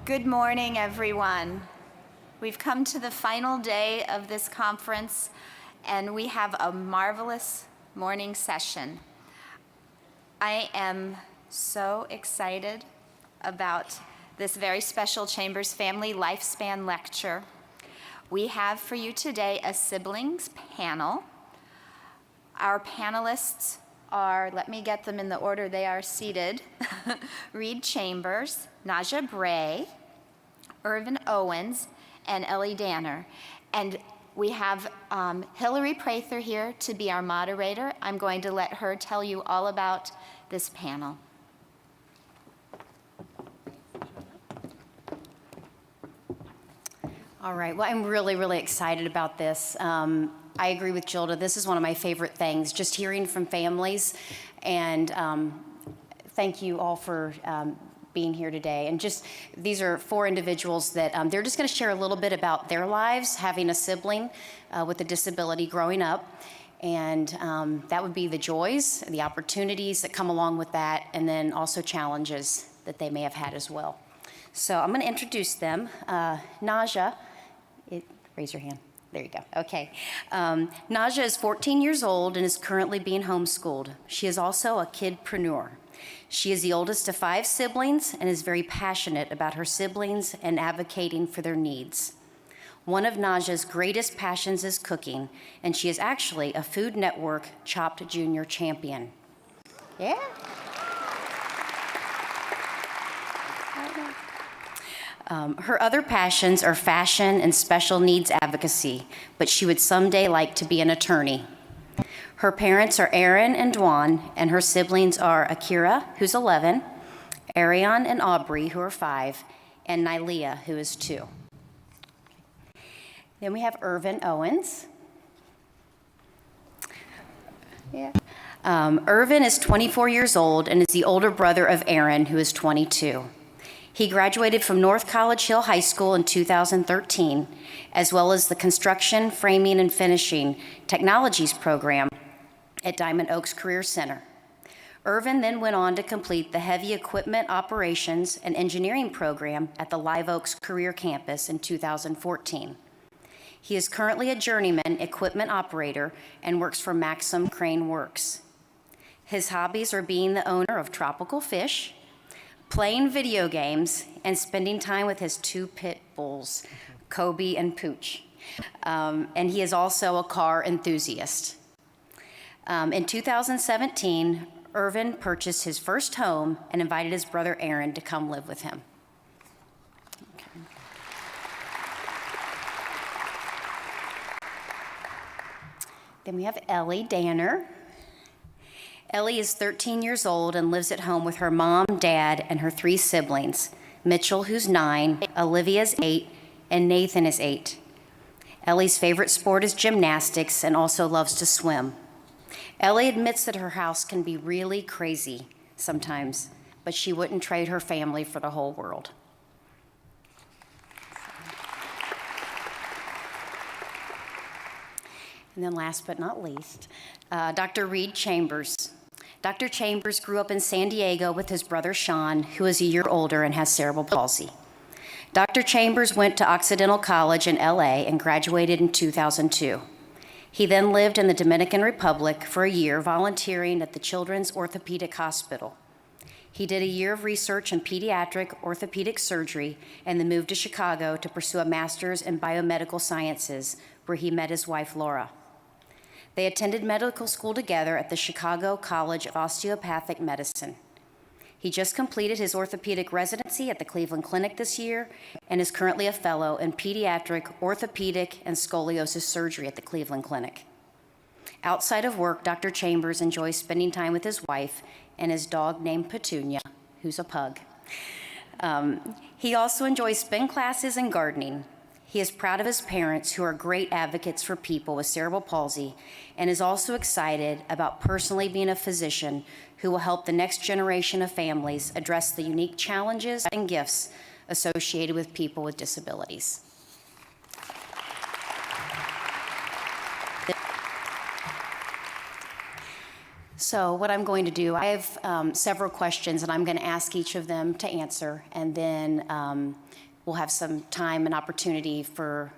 Good morning, everyone. We've come to the final day of this conference, and we have a marvelous morning session. I am so excited about this very special Chambers Family Lifespan Lecture. We have for you today a siblings panel. Our panelists are, let me get them in the order they are seated, Reid Chambers, Nadjah Bray, Ervin Owen, and Eliana Danner. And we have Hillary Prather here to be our moderator. I'm going to let her tell you all about this panel. All right, well, I'm really excited about this. I agree with Gilda. This is one of my favorite things, just hearing from families. And thank you all for being here today. And just, these are four individuals that they're just gonna share a little bit about their lives, having a sibling with a disability growing up. And that would be the joys, the opportunities that come along with that, and then also challenges that they may have had as well. So I'm gonna introduce them. Nadjah, raise your hand. There you go. Okay. Nadjah is 14 years old and is currently being homeschooled. She is also a kidpreneur. She is the oldest of 5 siblings and is very passionate about her siblings and advocating for their needs. One of Nadjah's greatest passions is cooking, and she is actually a Food Network Chopped Junior champion. Yeah? Her other passions are fashion and special needs advocacy, but she would someday like to be an attorney. Her parents are Aaron and Dwan, and her siblings are Akira, who's 11, Ariane and Aubrey, who are 5, and Nylia, who is 2. Then we have Ervin Owens. Yeah. Ervin is 24 years old and is the older brother of Aaron, who is 22. He graduated from North College Hill High School in 2013, as well as the Construction, Framing, and Finishing Technologies program at Diamond Oaks Career Center. Ervin then went on to complete the Heavy Equipment Operations and Engineering program at the Live Oaks Career Campus in 2014. He is currently a journeyman equipment operator and works for Maxim Crane Works. His hobbies are being the owner of tropical fish, playing video games, and spending time with his 2 pit bulls, Kobe and Pooch. And he is also a car enthusiast. In 2017, Ervin purchased his first home and invited his brother Aaron to come live with him. Okay. Then we have Eliana Danner. Ellie is 13 years old and lives at home with her mom, dad, and her 3 siblings, Mitchell, who's 9, Olivia's 8, and Nathan is 8. Ellie's favorite sport is gymnastics and also loves to swim. Ellie admits that her house can be really crazy sometimes, but she wouldn't trade her family for the whole world. And then last but not least, Dr. Reid Chambers. Dr. Chambers grew up in San Diego with his brother Sean, who is a year older and has cerebral palsy. Dr. Chambers went to Occidental College in LA and graduated in 2002. He then lived in the Dominican Republic for a year, volunteering at the Children's Orthopedic Hospital. He did a year of research in pediatric orthopedic surgery and then moved to Chicago to pursue a master's in biomedical sciences, where he met his wife, Laura. They attended medical school together at the Chicago College of Osteopathic Medicine. He just completed his orthopedic residency at the Cleveland Clinic this year and is currently a fellow in pediatric, orthopedic, and scoliosis surgery at the Cleveland Clinic. Outside of work, Dr. Chambers enjoys spending time with his wife and his dog named Petunia, who's a pug. He also enjoys spin classes and gardening. He is proud of his parents, who are great advocates for people with cerebral palsy, and is also excited about personally being a physician who will help the next generation of families address the unique challenges and gifts associated with people with disabilities. So what I'm going to do, I have several questions, and I'm going to ask each of them to answer, and then we'll have some time and opportunity for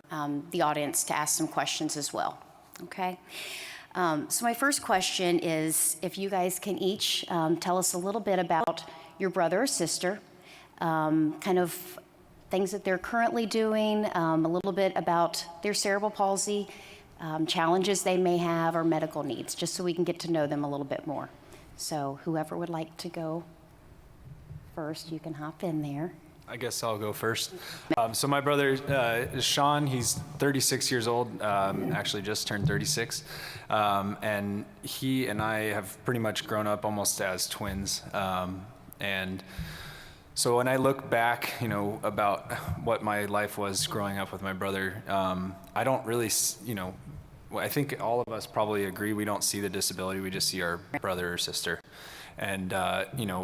the audience to ask some questions as well. Okay? So my first question is if you guys can each tell us a little bit about your brother or sister, kind of things that they're currently doing, a little bit about their cerebral palsy, challenges they may have, or medical needs, just so we can get to know them a little bit more. So whoever would like to go first, you can hop in there. I guess I'll go first. So my brother is Sean. He's 36 years old, actually just turned 36. And he and I have pretty much grown up almost as twins. And so when I look back, about what my life was growing up with my brother, I don't really, I think all of us probably agree we don't see the disability, we just see our brother or sister. And,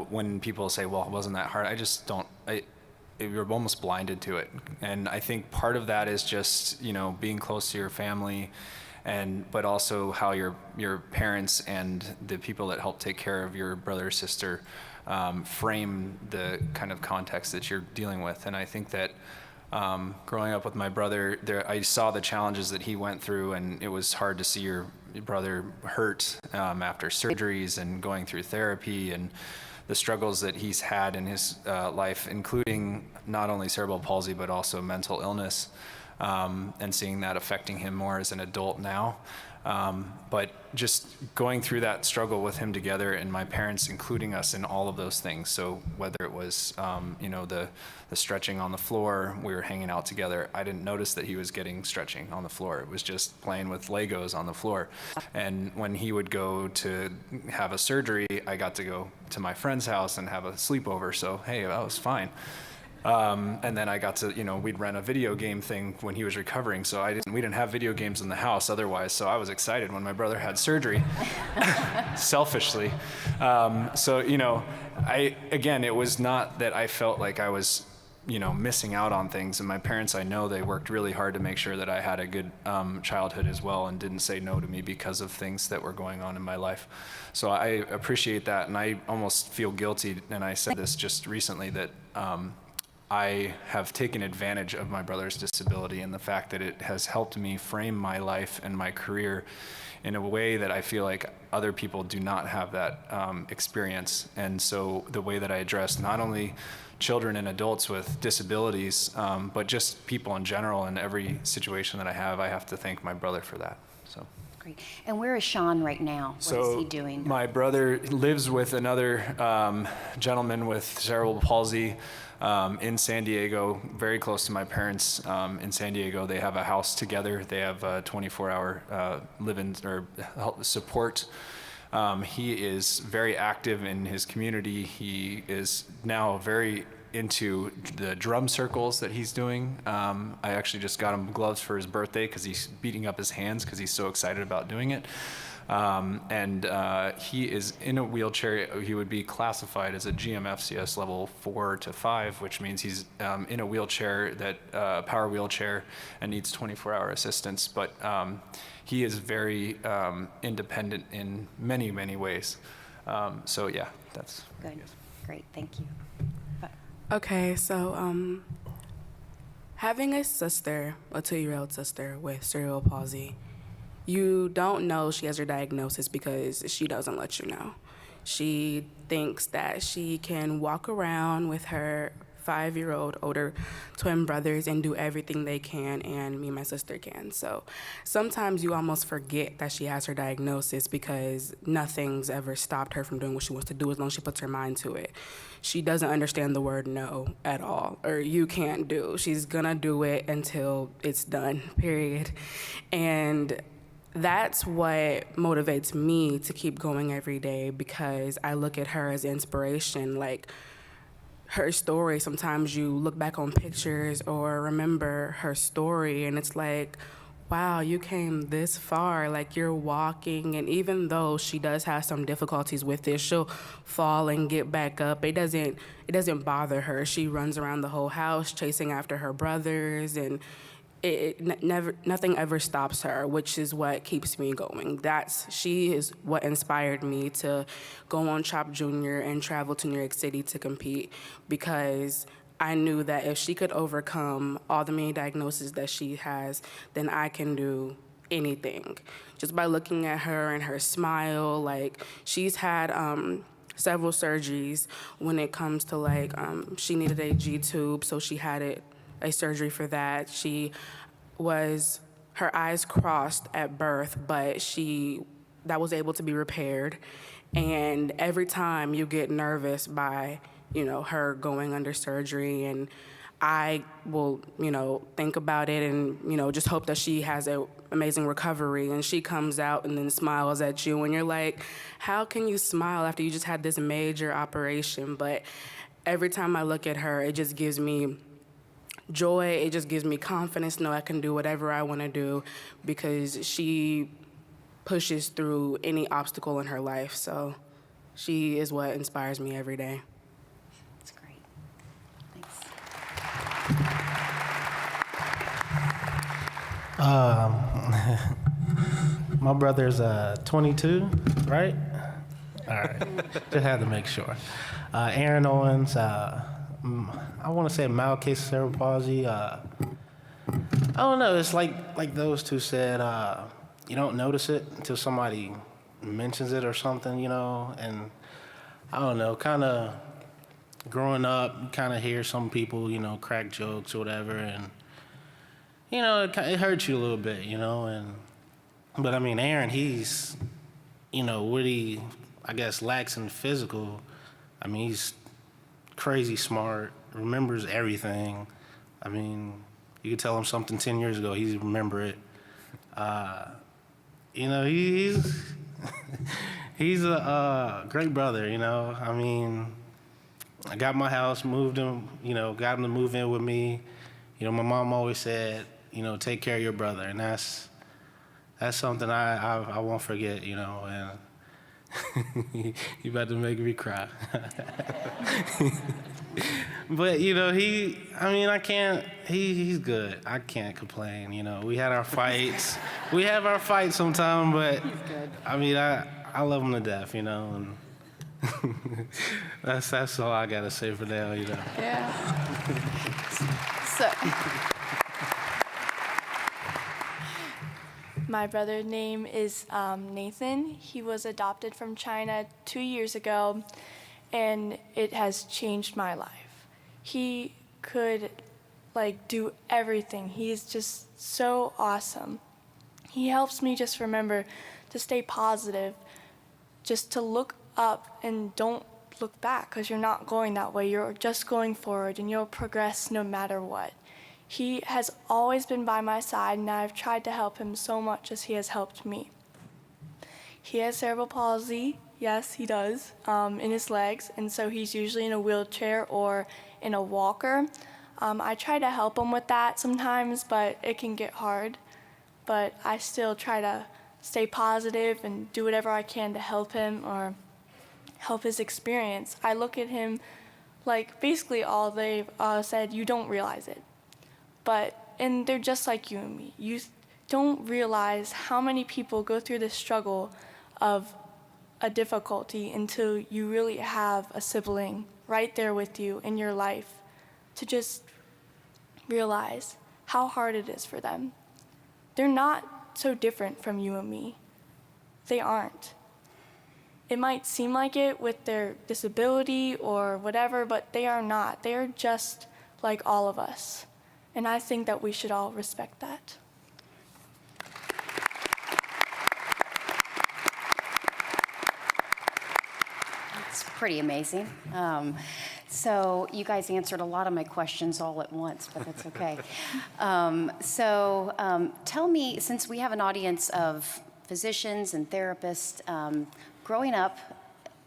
when people say, well, wasn't that hard? I just don't, you're almost blinded to it. And I think part of that is just, being close to your family, but also how your parents and the people that help take care of your brother or sister frame the kind of context that you're dealing with. And I think that growing up with my brother, I saw the challenges that he went through, and it was hard to see your brother hurt after surgeries and going through therapy, and the struggles that he's had in his life, including not only cerebral palsy, but also mental illness, and seeing that affecting him more as an adult now. But just going through that struggle with him together, and my parents including us in all of those things. So whether it was, the stretching on the floor, we were hanging out together. I didn't notice that he was getting stretching on the floor. It was just playing with Legos on the floor. And when he would go to have a surgery, I got to go to my friend's house and have a sleepover. So, hey, that was fine. And then I got to, we'd rent a video game thing when he was recovering. So we didn't have video games in the house otherwise. So I was excited when my brother had surgery, selfishly. It was not that I felt like I was, missing out on things. And my parents, I know they worked really hard to make sure that I had a good childhood as well, and didn't say no to me because of things that were going on in my life. So I appreciate that. And I almost feel guilty. And I said this just recently that, I have taken advantage of my brother's disability and the fact that it has helped me frame my life and my career in a way that I feel like other people do not have that experience. And so the way that I address not only children and adults with disabilities, but just people in general, in every situation that I have to thank my brother for that. So. Great. And where is Sean right now? What is he doing? My brother lives with another gentleman with cerebral palsy in San Diego, very close to my parents in San Diego. They have a house together. They have a 24-hour live-in or support. He is very active in his community. He is now very into the drum circles that he's doing. I actually just got him gloves for his birthday because he's beating up his hands because he's so excited about doing it. He is in a wheelchair. He would be classified as a GMFCS level 4 to 5, which means he's in a wheelchair, that power wheelchair, and needs 24-hour assistance. But he is very independent in many, many ways. That's good. Great, thank you. Okay, so having a sister, a 2-year-old sister with cerebral palsy, you don't know she has her diagnosis because she doesn't let you know. She thinks that she can walk around with her 5-year-old older twin brothers and do everything they can, and me and my sister can. So sometimes you almost forget that she has her diagnosis because nothing's ever stopped her from doing what she wants to do as long as she puts her mind to it. She doesn't understand the word no at all, or you can't do. She's gonna do it until it's done, period. And that's what motivates me to keep going every day, because I look at her as inspiration. Like, her story, sometimes you look back on pictures or remember her story and it's like, wow, you came this far, like you're walking. And even though she does have some difficulties with this, she'll fall and get back up. It doesn't bother her. She runs around the whole house chasing after her brothers, and nothing ever stops her, which is what keeps me going. She is what inspired me to go on CHOP Junior and travel to New York City to compete, because I knew that if she could overcome all the many diagnoses that she has, then I can do anything. Just by looking at her and her smile, like she's had several surgeries when it comes to like, she needed a G tube, so she had a surgery for that. Her eyes crossed at birth, but that was able to be repaired. And every time you get nervous by, her going under surgery, and I will, think about it and, just hope that she has an amazing recovery, and she comes out and then smiles at you, and you're like, how can you smile after you just had this major operation? But every time I look at her, it just gives me joy. It just gives me confidence, know I can do whatever I want to do, because she pushes through any obstacle in her life. So she is what inspires me every day. That's great. Thanks. My brother's 22, right? All right, just had to make sure. Ervin Owens, I want to say mild case of cerebral palsy. I don't know. It's like those two said. You don't notice it until somebody mentions it or something, And I don't know. Kind of growing up, you kind of hear some people, crack jokes or whatever, and it hurts you a little bit, But I mean, Aaron, he's, what he, I guess, lacks in physical. I mean, he's crazy smart, remembers everything. I mean, you could tell him something 10 years ago, he'd remember it. He's he's a great brother, I mean, I got my house, moved him, got him to move in with me. My mom always said, take care of your brother, and that's something I won't forget, and you about to make me cry. But, he's good. I can't complain, We had our fights. We have our fights sometimes, but he's good. I mean, I love him to death, and that's all I gotta say for now, Yeah. So, my brother's name is Nathan. He was adopted from China 2 years ago, and it has changed my life. He could do everything. He's just so awesome. He helps me just remember to stay positive, just to look up and don't look back, because you're not going that way. You're just going forward, and you'll progress no matter what. He has always been by my side, and I've tried to help him so much as he has helped me. He has cerebral palsy. Yes, he does, in his legs, and so he's usually in a wheelchair or in a walker. I try to help him with that sometimes, but it can get hard. But I still try to stay positive and do whatever I can to help him or help his experience. I look at him like basically all they've said, you don't realize it. And they're just like you and me. You don't realize how many people go through the struggle of a difficulty until you really have a sibling right there with you in your life to just realize how hard it is for them. They're not so different from you and me. They aren't. It might seem like it with their disability or whatever, but they are not. They are just like all of us. And I think that we should all respect that. It's pretty amazing. So you guys answered a lot of my questions all at once, but that's okay. Tell me, since we have an audience of physicians and therapists, growing up,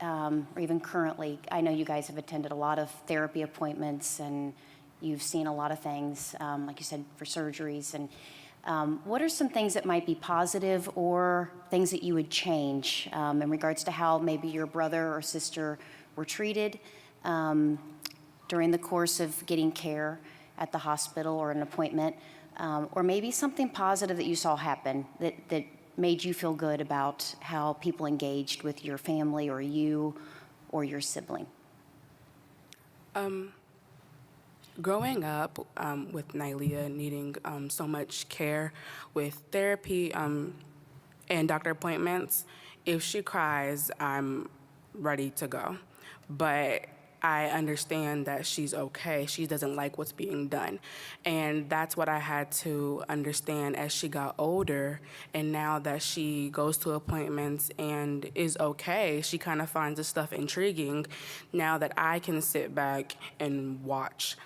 or even currently, I know you guys have attended a lot of therapy appointments and you've seen a lot of things, like you said, for surgeries. And what are some things that might be positive or things that you would change in regards to how maybe your brother or sister were treated during the course of getting care at the hospital or an appointment, or maybe something positive that you saw happen that made you feel good about how people engaged with your family or you or your sibling? Growing up with Nylia needing so much care with therapy and doctor appointments, if she cries, I'm ready to go. But I understand that she's okay. She doesn't like what's being done. And that's what I had to understand as she got older. And now that she goes to appointments and is okay, she kind of finds this stuff intriguing now that I can sit back and watch.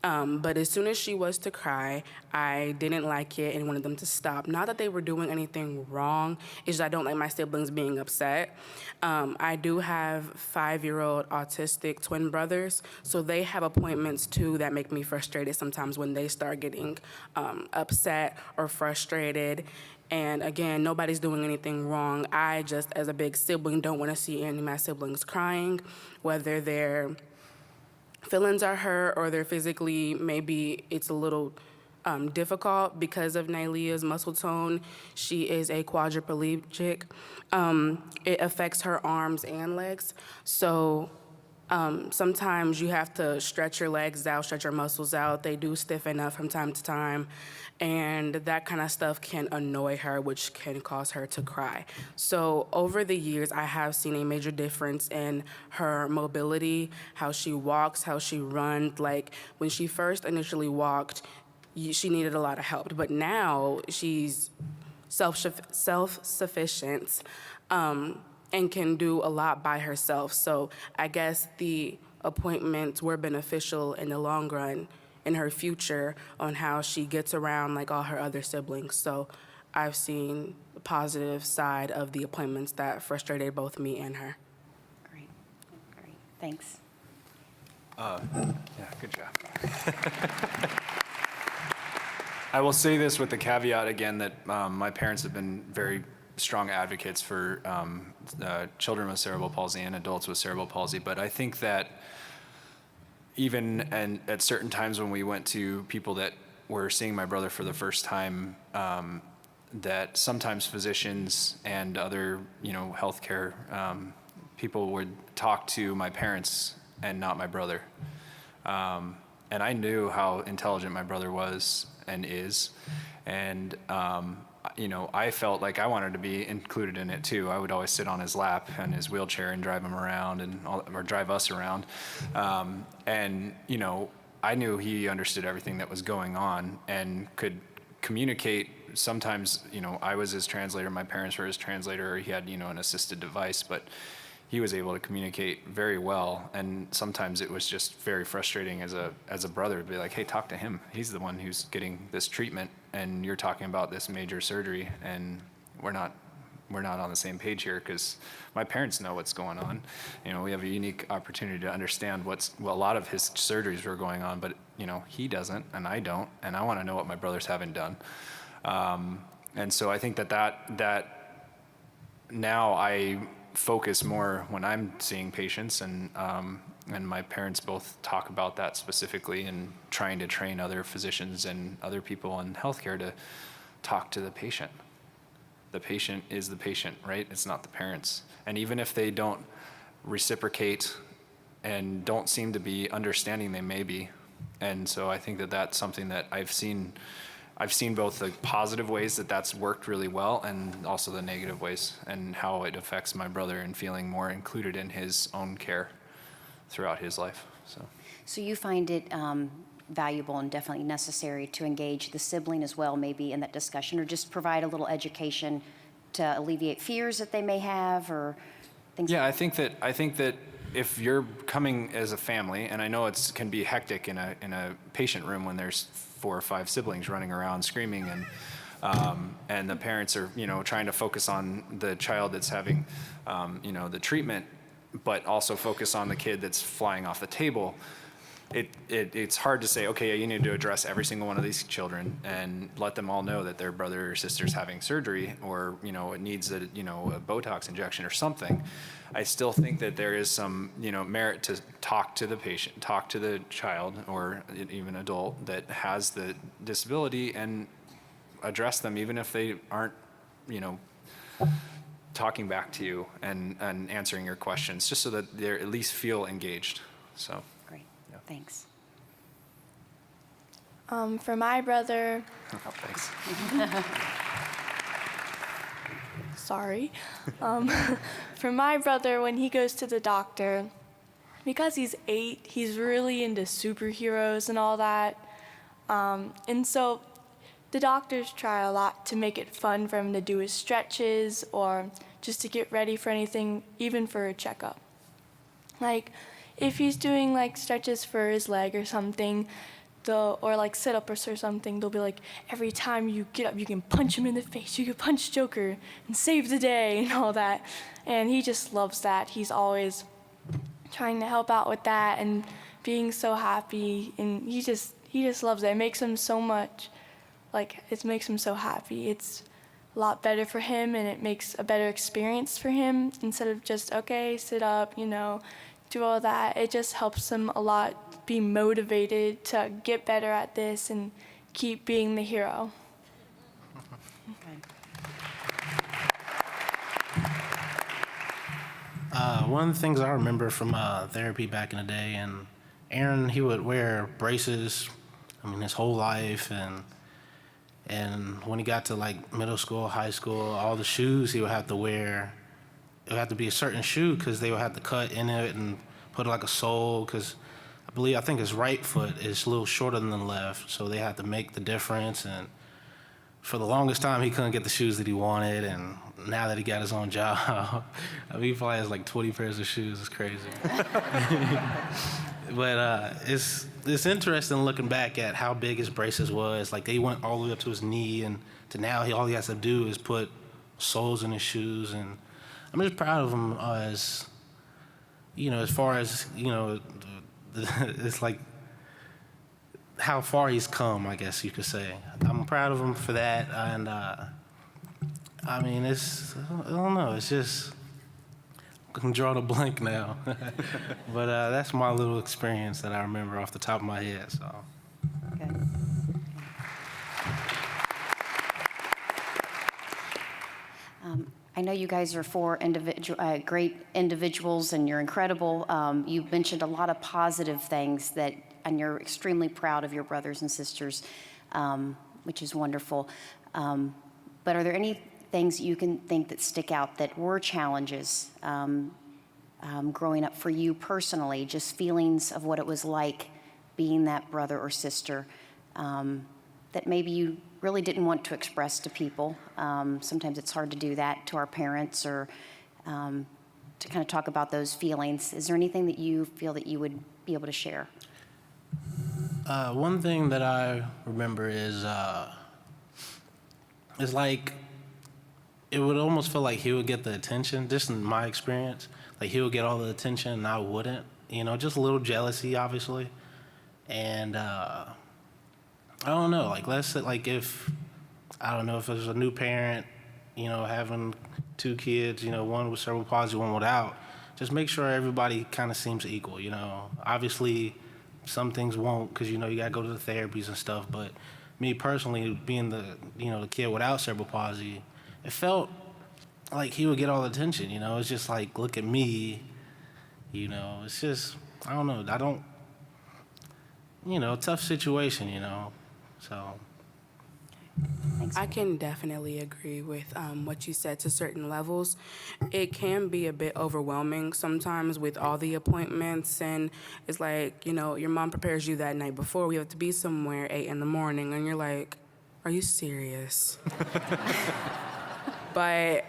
But as soon as she was to cry, I didn't like it and wanted them to stop. Not that they were doing anything wrong, it's just I don't like my siblings being upset. I do have 5-year-old autistic twin brothers, so they have appointments too that make me frustrated sometimes when they start getting upset or frustrated. And again, nobody's doing anything wrong. I just, as a big sibling, don't want to see any of my siblings crying, whether they're feelings are hurt or they're physically, maybe it's a little difficult because of Nylia's muscle tone. She is a quadriplegic. It affects her arms and legs. So sometimes you have to stretch your legs out, stretch your muscles out. They do stiffen up from time to time. And that kind of stuff can annoy her, which can cause her to cry. So over the years, I have seen a major difference in her mobility, how she walks, how she runs. Like when she first initially walked, she needed a lot of help. But now she's self-sufficient and can do a lot by herself. So I guess the appointments were beneficial in the long run in her future on how she gets around like all her other siblings. So I've seen the positive side of the appointments that frustrated both me and her. Great, great, thanks. Yeah, good job. I will say this with the caveat again that my parents have been very strong advocates for children with cerebral palsy and adults with cerebral palsy, but I think that even and at certain times when we went to people that were seeing my brother for the first time, that sometimes physicians and other, healthcare people would talk to my parents and not my brother. And I knew how intelligent my brother was and is, and I felt like I wanted to be included in it too. I would always sit on his lap in his wheelchair and drive him around or drive us around. I knew he understood everything that was going on and could communicate. Sometimes, I was his translator, my parents were his translator, or he had, an assisted device, but he was able to communicate very well. And sometimes it was just very frustrating as a brother to be like, hey, talk to him. He's the one who's getting this treatment, and you're talking about this major surgery, and we're not on the same page here, because my parents know what's going on. We have a unique opportunity to understand a lot of his surgeries were going on, but he doesn't, and I don't, and I want to know what my brother's having done. And so I think that now I focus more when I'm seeing patients, and my parents both talk about that specifically, and trying to train other physicians and other people in healthcare to talk to the patient. The patient is the patient, right? It's not the parents. And even if they don't reciprocate and don't seem to be understanding, they may be. And so I think that that's something that I've seen both the positive ways that that's worked really well, and also the negative ways, and how it affects my brother in feeling more included in his own care throughout his life. So you find it valuable and definitely necessary to engage the sibling as well, maybe in that discussion, or just provide a little education to alleviate fears that they may have, or things yeah, like that? I think that if you're coming as a family, and I know it can be hectic in a patient room when there's 4 or 5 siblings running around screaming, and the parents are trying to focus on the child that's having the treatment, but also focus on the kid that's flying off the table. It's hard to say, okay, you need to address every single one of these children and let them all know that their brother or sister's having surgery, or it needs a Botox injection or something. I still think that there is some merit to talk to the patient, talk to the child or even adult that has the disability, and address them even if they aren't talking back to you and answering your questions, just so that they at least feel engaged. So. Great, thanks. For my brother, Oh, thanks. sorry. For my brother, when he goes to the doctor, because he's 8, he's really into superheroes and all that. And so the doctors try a lot to make it fun for him to do his stretches or just to get ready for anything, even for a checkup. Like, if he's doing like stretches for his leg or something, or like sit-ups or something, they'll be like, every time you get up, you can punch him in the face, you can punch Joker and save the day and all that. And he just loves that. He's always trying to help out with that and being so happy, and he just loves it. It makes him so much, like, it makes him so happy. It's a lot better for him, and it makes a better experience for him instead of just, okay, sit up, do all that. It just helps him a lot be motivated to get better at this and keep being the hero. One of the things I remember from therapy back in the day, and Aaron, he would wear braces, his whole life, and when he got to like middle school, high school, all the shoes he would have to wear, it would have to be a certain shoe because they would have to cut in it and put like a sole, because I think his right foot is a little shorter than the left, so they had to make the difference. And for the longest time, he couldn't get the shoes that he wanted, and now that he got his own job, he probably has like 20 pairs of shoes. It's crazy. But it's interesting looking back at how big his braces was. Like, they went all the way up to his knee, and to now all he has to do is put soles in his shoes. And I'm just proud of him as far as, it's like how far he's come, I guess you could say. I'm proud of him for that. And I don't know, it's just, I can draw the blank now. But that's my little experience that I remember off the top of my head, so. Okay. I know you guys are 4 great individuals, and you're incredible. You've mentioned a lot of positive things and you're extremely proud of your brothers and sisters, which is wonderful. But are there any things you can think that stick out that were challenges growing up for you personally, just feelings of what it was like being that brother or sister that maybe you really didn't want to express to people? Sometimes it's hard to do that to our parents, or to kind of talk about those feelings. Is there anything that you feel that you would be able to share? One thing that I remember is like, it would almost feel like he would get the attention, just in my experience. Like, he would get all the attention and I wouldn't, just a little jealousy, obviously. And I don't know, like, let's say, like, if there's a new parent, having 2 kids, one with cerebral palsy, one without, just make sure everybody kind of seems equal, Obviously, some things won't, because, you got to go to the therapies and stuff. But me personally, being the kid without cerebral palsy, it felt like he would get all the attention, It's just like, look at me, It's just, I don't know, tough situation, So. Thanks. I can definitely agree with what you said to certain levels. It can be a bit overwhelming sometimes with all the appointments, and it's like, your mom prepares you that night before. We have to be somewhere 8 in the morning, and you're like, are you serious? But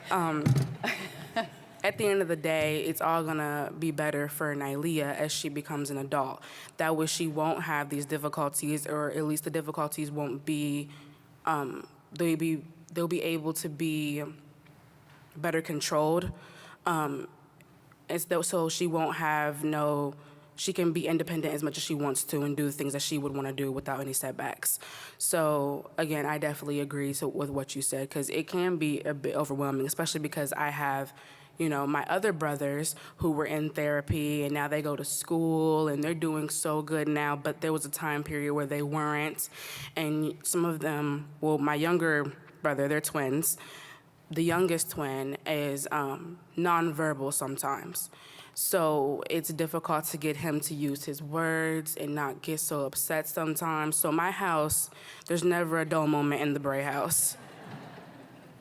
at the end of the day, it's all gonna be better for Nylia as she becomes an adult. That way she won't have these difficulties, or at least the difficulties won't be, they'll be able to be better controlled. So she won't have she can be independent as much as she wants to and do the things that she would want to do without any setbacks. So again, I definitely agree with what you said, because it can be a bit overwhelming, especially because I have my other brothers who were in therapy, and now they go to school and they're doing so good now, but there was a time period where they weren't. And some of them, my younger brother, they're twins. The youngest twin is nonverbal sometimes. So it's difficult to get him to use his words and not get so upset sometimes. So my house, there's never a dull moment in the Bray house.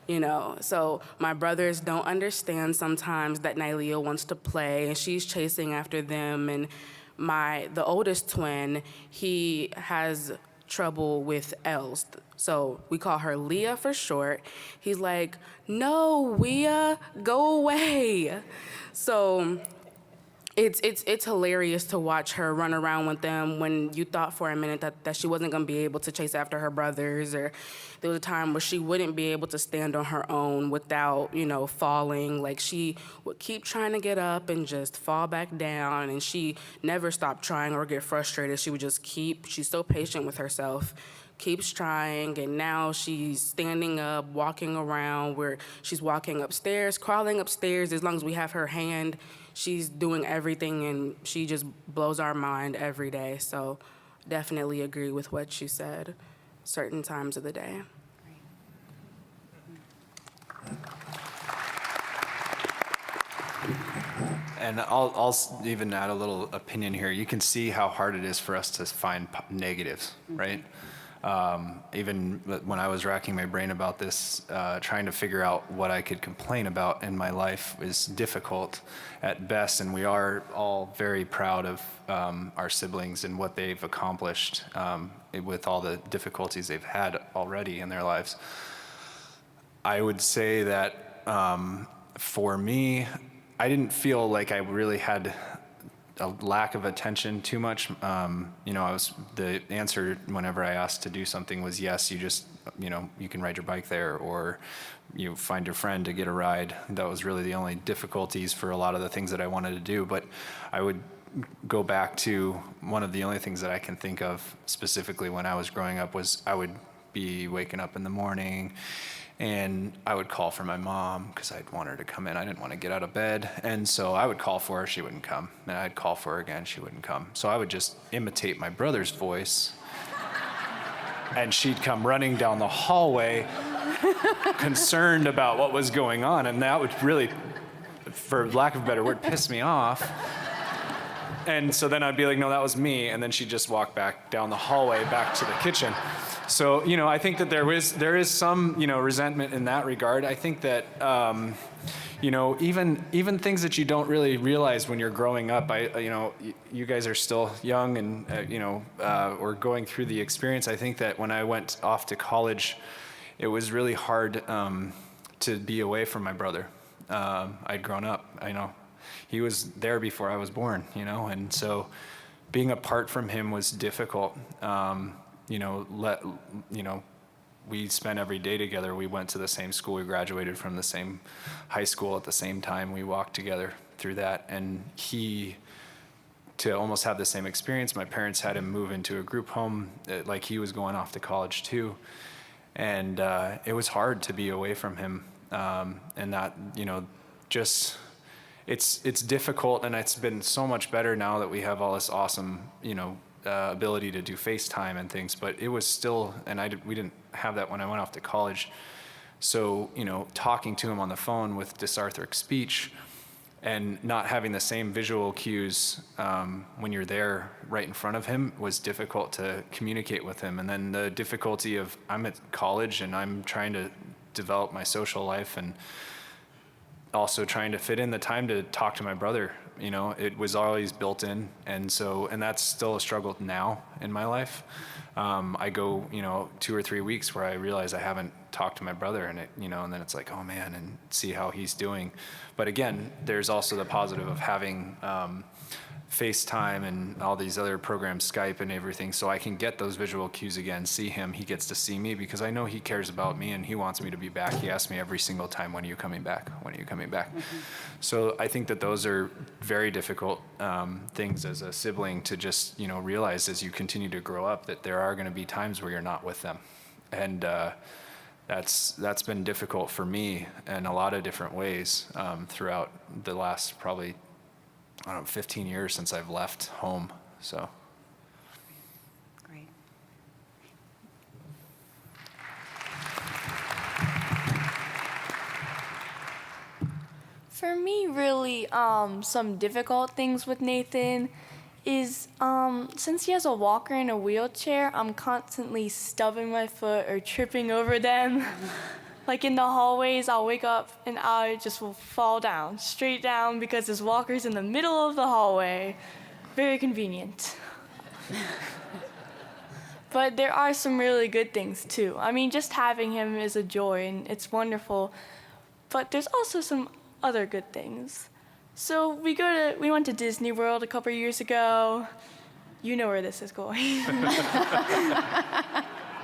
You know, so my brothers don't understand sometimes that Nylia wants to play and she's chasing after them. And the oldest twin, he has trouble with L's. So we call her Leah for short. He's like, no, Leah, go away. So it's hilarious to watch her run around with them when you thought for a minute that she wasn't going to be able to chase after her brothers, or there was a time where she wouldn't be able to stand on her own without, falling. Like, she would keep trying to get up and just fall back down, and she never stopped trying or get frustrated. She would just she's so patient with herself, keeps trying, and now she's standing up, walking around, where she's walking upstairs, crawling upstairs. As long as we have her hand, she's doing everything, and she just blows our mind every day. So definitely agree with what you said, certain times of the day. And I'll even add a little opinion here. You can see how hard it is for us to find negatives, right? Even when I was racking my brain about this, trying to figure out what I could complain about in my life is difficult at best, and we are all very proud of our siblings and what they've accomplished with all the difficulties they've had already in their lives. I would say that for me, I didn't feel like I really had a lack of attention too much. The answer whenever I asked to do something was yes, you just, you can ride your bike there, or you find your friend to get a ride. That was really the only difficulties for a lot of the things that I wanted to do. But I would go back to one of the only things that I can think of specifically when I was growing up was I would be waking up in the morning and I would call for my mom because I'd want her to come in. I didn't want to get out of bed. And so I would call for her, she wouldn't come. And I'd call for her again, she wouldn't come. So I would just imitate my brother's voice. And she'd come running down the hallway, concerned about what was going on. And that would really, for lack of a better word, piss me off. And so then I'd be like, no, that was me. And then she'd just walk back down the hallway back to the kitchen. So, I think that there is some, resentment in that regard. I think that, even things that you don't really realize when you're growing up, you guys are still young and, or going through the experience. I think that when I went off to college, it was really hard to be away from my brother. I'd grown up, he was there before I was born, and so being apart from him was difficult. We spent every day together. We went to the same school. We graduated from the same high school at the same time. We walked together through that. And to almost have the same experience, my parents had him move into a group home, like he was going off to college too. And it was hard to be away from him. And that, just, it's difficult, and it's been so much better now that we have all this awesome, ability to do FaceTime and things, but it was still, and we didn't have that when I went off to college. So, talking to him on the phone with dysarthric speech and not having the same visual cues when you're there right in front of him was difficult to communicate with him. And then the difficulty of I'm at college and I'm trying to develop my social life and also trying to fit in the time to talk to my brother. It was always built in. And that's still a struggle now in my life. I go, 2 or 3 weeks where I realize I haven't talked to my brother, and and then it's like, oh man, and see how he's doing. But again, there's also the positive of having FaceTime and all these other programs, Skype and everything, so I can get those visual cues again, see him, he gets to see me, because I know he cares about me and he wants me to be back. He asks me every single time, when are you coming back? When are you coming back? Mm-hmm. So I think that those are very difficult things as a sibling to just, realize as you continue to grow up, that there are going to be times where you're not with them. And that's been difficult for me in a lot of different ways throughout the last probably 15 years since I've left home, so. Great. For me, really, some difficult things with Nathan is since he has a walker and a wheelchair, I'm constantly stubbing my foot or tripping over them. Like in the hallways, I'll wake up and I just will fall down, straight down, because his walker's in the middle of the hallway. Very convenient. But there are some really good things too. I mean, just having him is a joy and it's wonderful. But there's also some other good things. So we went to Disney World a couple years ago. You know where this is going.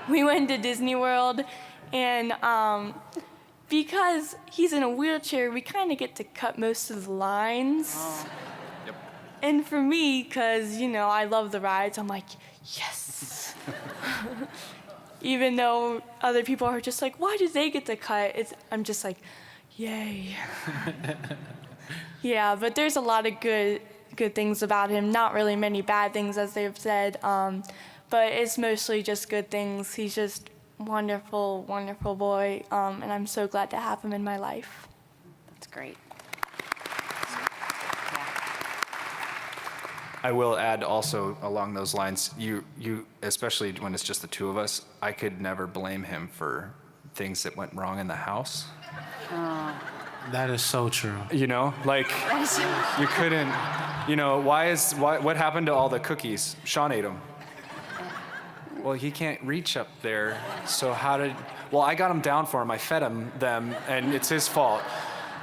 We went to Disney World, and because he's in a wheelchair, we kind of get to cut most of the lines. Oh. Yep. And for me, because, I love the rides, I'm like, yes. Even though other people are just like, why do they get to cut? I'm just like, yay. Yeah, but there's a lot of good things about him. Not really many bad things, as they've said, but it's mostly just good things. He's just wonderful, wonderful boy, and I'm so glad to have him in my life. That's great. I will add also along those lines, you especially when it's just the two of us, I could never blame him for things that went wrong in the house. That is so true. Like you couldn't, what happened to all the cookies? Sean ate them. Well, he can't reach up there, so I got him down for him, I fed him them, and it's his fault.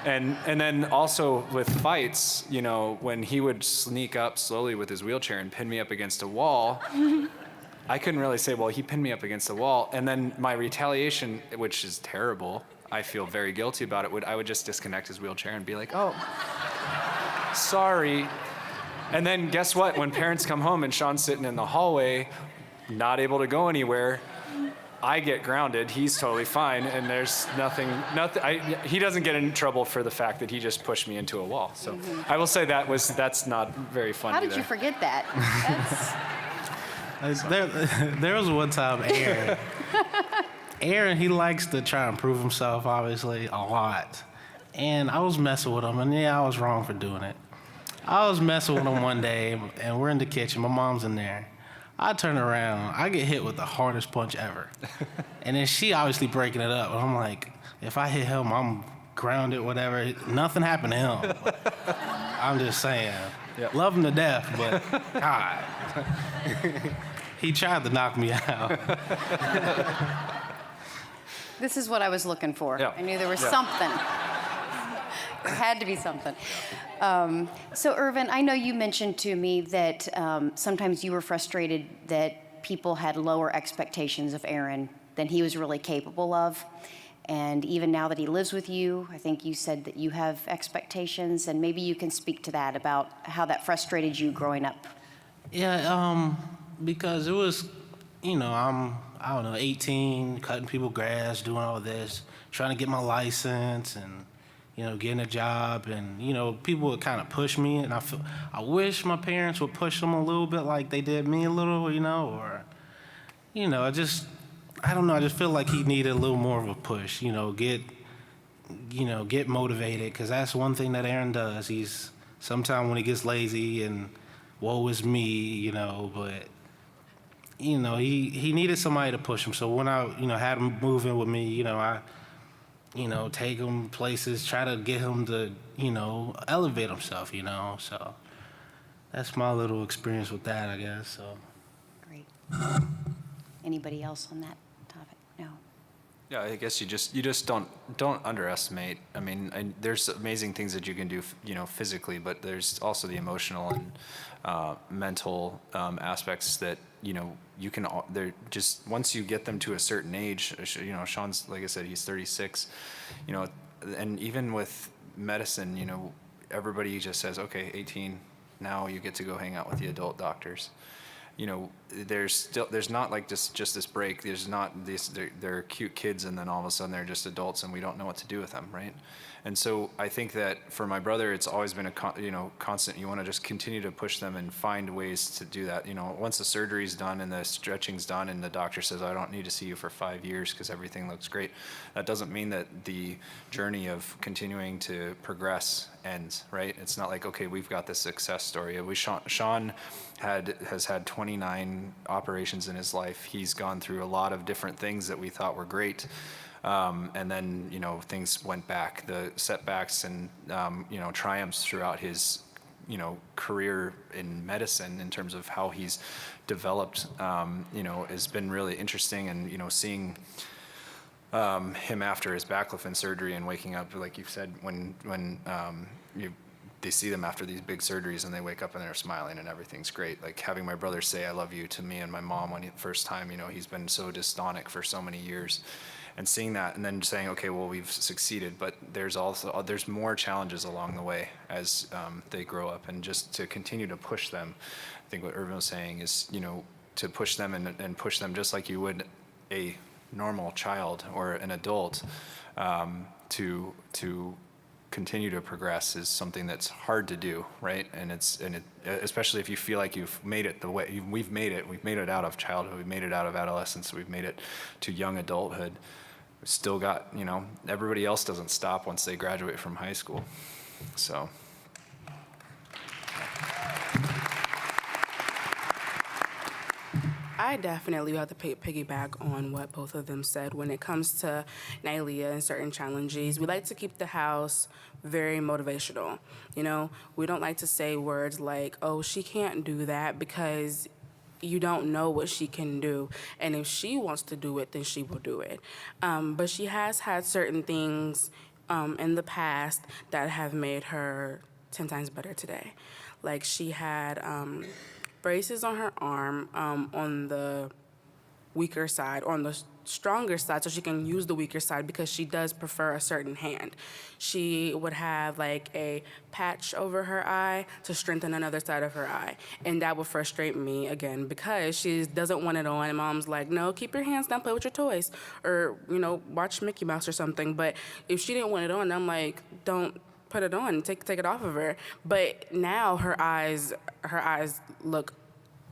And then also with fights, when he would sneak up slowly with his wheelchair and pin me up against a wall, I couldn't really say, well, he pinned me up against the wall. And then my retaliation, which is terrible, I feel very guilty about it, I would just disconnect his wheelchair and be like, oh, sorry. And then guess what? When parents come home and Sean's sitting in the hallway, not able to go anywhere, I get grounded, he's totally fine, and there's nothing, he doesn't get in trouble for the fact that he just pushed me into a wall. So I will say that's not very funny. How did you forget that? There was one time Aaron, he likes to try and prove himself, obviously, a lot. And I was messing with him, and I was wrong for doing it. I was messing with him one day, and we're in the kitchen, my mom's in there. I turn around, I get hit with the hardest punch ever. And then she obviously breaking it up. And I'm like, if I hit him, I'm grounded, whatever. Nothing happened to him. I'm just saying. Yep. Love him to death, but God. He tried to knock me out. This is what I was looking for. Yeah. I knew there was something. There had to be something. So, Ervin, I know you mentioned to me that sometimes you were frustrated that people had lower expectations of Aaron than he was really capable of. And even now that he lives with you, I think you said that you have expectations, and maybe you can speak to that about how that frustrated you growing up. Yeah, because it was, I'm 18, cutting people grass, doing all this, trying to get my license and, getting a job, and, people would kind of push me, and I wish my parents would push them a little bit like they did me a little, or, I don't know, I just feel like he needed a little more of a push, get motivated, because that's one thing that Aaron does. He's, sometimes when he gets lazy and woe is me, but, he needed somebody to push him. So when I, had him move in with me, I, take him places, try to get him to, elevate himself, so that's my little experience with that, I guess, so. Great. Anybody else on that topic? No. Yeah, I guess you just don't underestimate. I mean, there's amazing things that you can do, physically, but there's also the emotional and mental aspects that you can. They're just once you get them to a certain age. Sean's, like I said, he's 36. And even with medicine, everybody just says, okay, 18, now you get to go hang out with the adult doctors. there's not like just this break. There's not these, they're cute kids and then all of a sudden they're just adults and we don't know what to do with them, right? And so I think that for my brother, it's always been a constant. You want to just continue to push them and find ways to do that. Once the surgery's done and the stretching's done and the doctor says, I don't need to see you for 5 years because everything looks great, that doesn't mean that the journey of continuing to progress ends, right? It's not like, okay, we've got this success story. Sean has had 29 operations in his life. He's gone through a lot of different things that we thought were great. And then, things went back, the setbacks and, triumphs throughout his, career in medicine in terms of how he's developed, has been really interesting. And, seeing him after his baclofen surgery and waking up, like you said, when they see them after these big surgeries and they wake up and they're smiling and everything's great. Like having my brother say, I love you to me and my mom when first time, he's been so dystonic for so many years. And seeing that and then saying, okay, well, we've succeeded, but there's more challenges along the way as they grow up, and just to continue to push them. I think what Ervin was saying is, to push them and push them just like you would a normal child or an adult, to continue to progress is something that's hard to do, right? And especially if you feel like you've made it we've made it out of childhood, we've made it out of adolescence, we've made it to young adulthood. We've still got, everybody else doesn't stop once they graduate from high school. So. I definitely have to piggyback on what both of them said. When it comes to Nadjah and certain challenges, we like to keep the house very motivational. We don't like to say words like, oh, she can't do that, because you don't know what she can do. And if she wants to do it, then she will do it. But she has had certain things in the past that have made her 10 times better today. Like she had braces on her arm on the weaker side, or on the stronger side, so she can use the weaker side because she does prefer a certain hand. She would have like a patch over her eye to strengthen another side of her eye. And that would frustrate me again because she doesn't want it on. And mom's like, no, keep your hands down, play with your toys. Or, watch Mickey Mouse or something. But if she didn't want it on, I'm like, don't put it on, take it off of her. But now her eyes look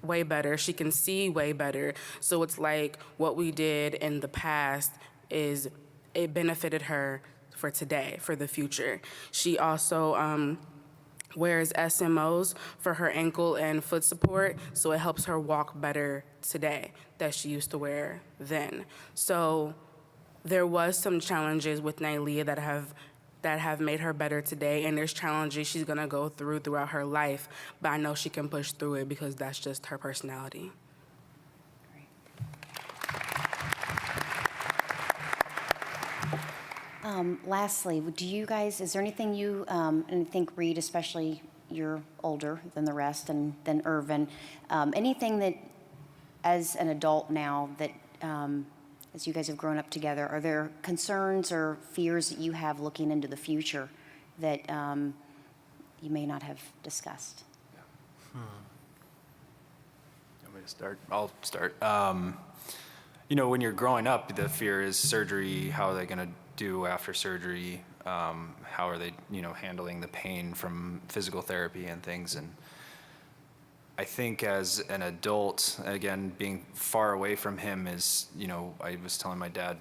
way better. She can see way better. So it's like what we did in the past it benefited her for today, for the future. She also wears SMOs for her ankle and foot support, so it helps her walk better today that she used to wear then. So there was some challenges with Nadjah that have made her better today, and there's challenges she's gonna go throughout her life, but I know she can push through it because that's just her personality. Lastly, do you guys, is there anything you, and I think Reid, especially you're older than the rest, and then Ervin, anything that as an adult now that, as you guys have grown up together, are there concerns or fears that you have looking into the future that you may not have discussed? You want me to start? I'll start. When you're growing up, the fear is surgery. How are they going to do after surgery? How are they, handling the pain from physical therapy and things? And I think as an adult, again, being far away from him is, I was telling my dad,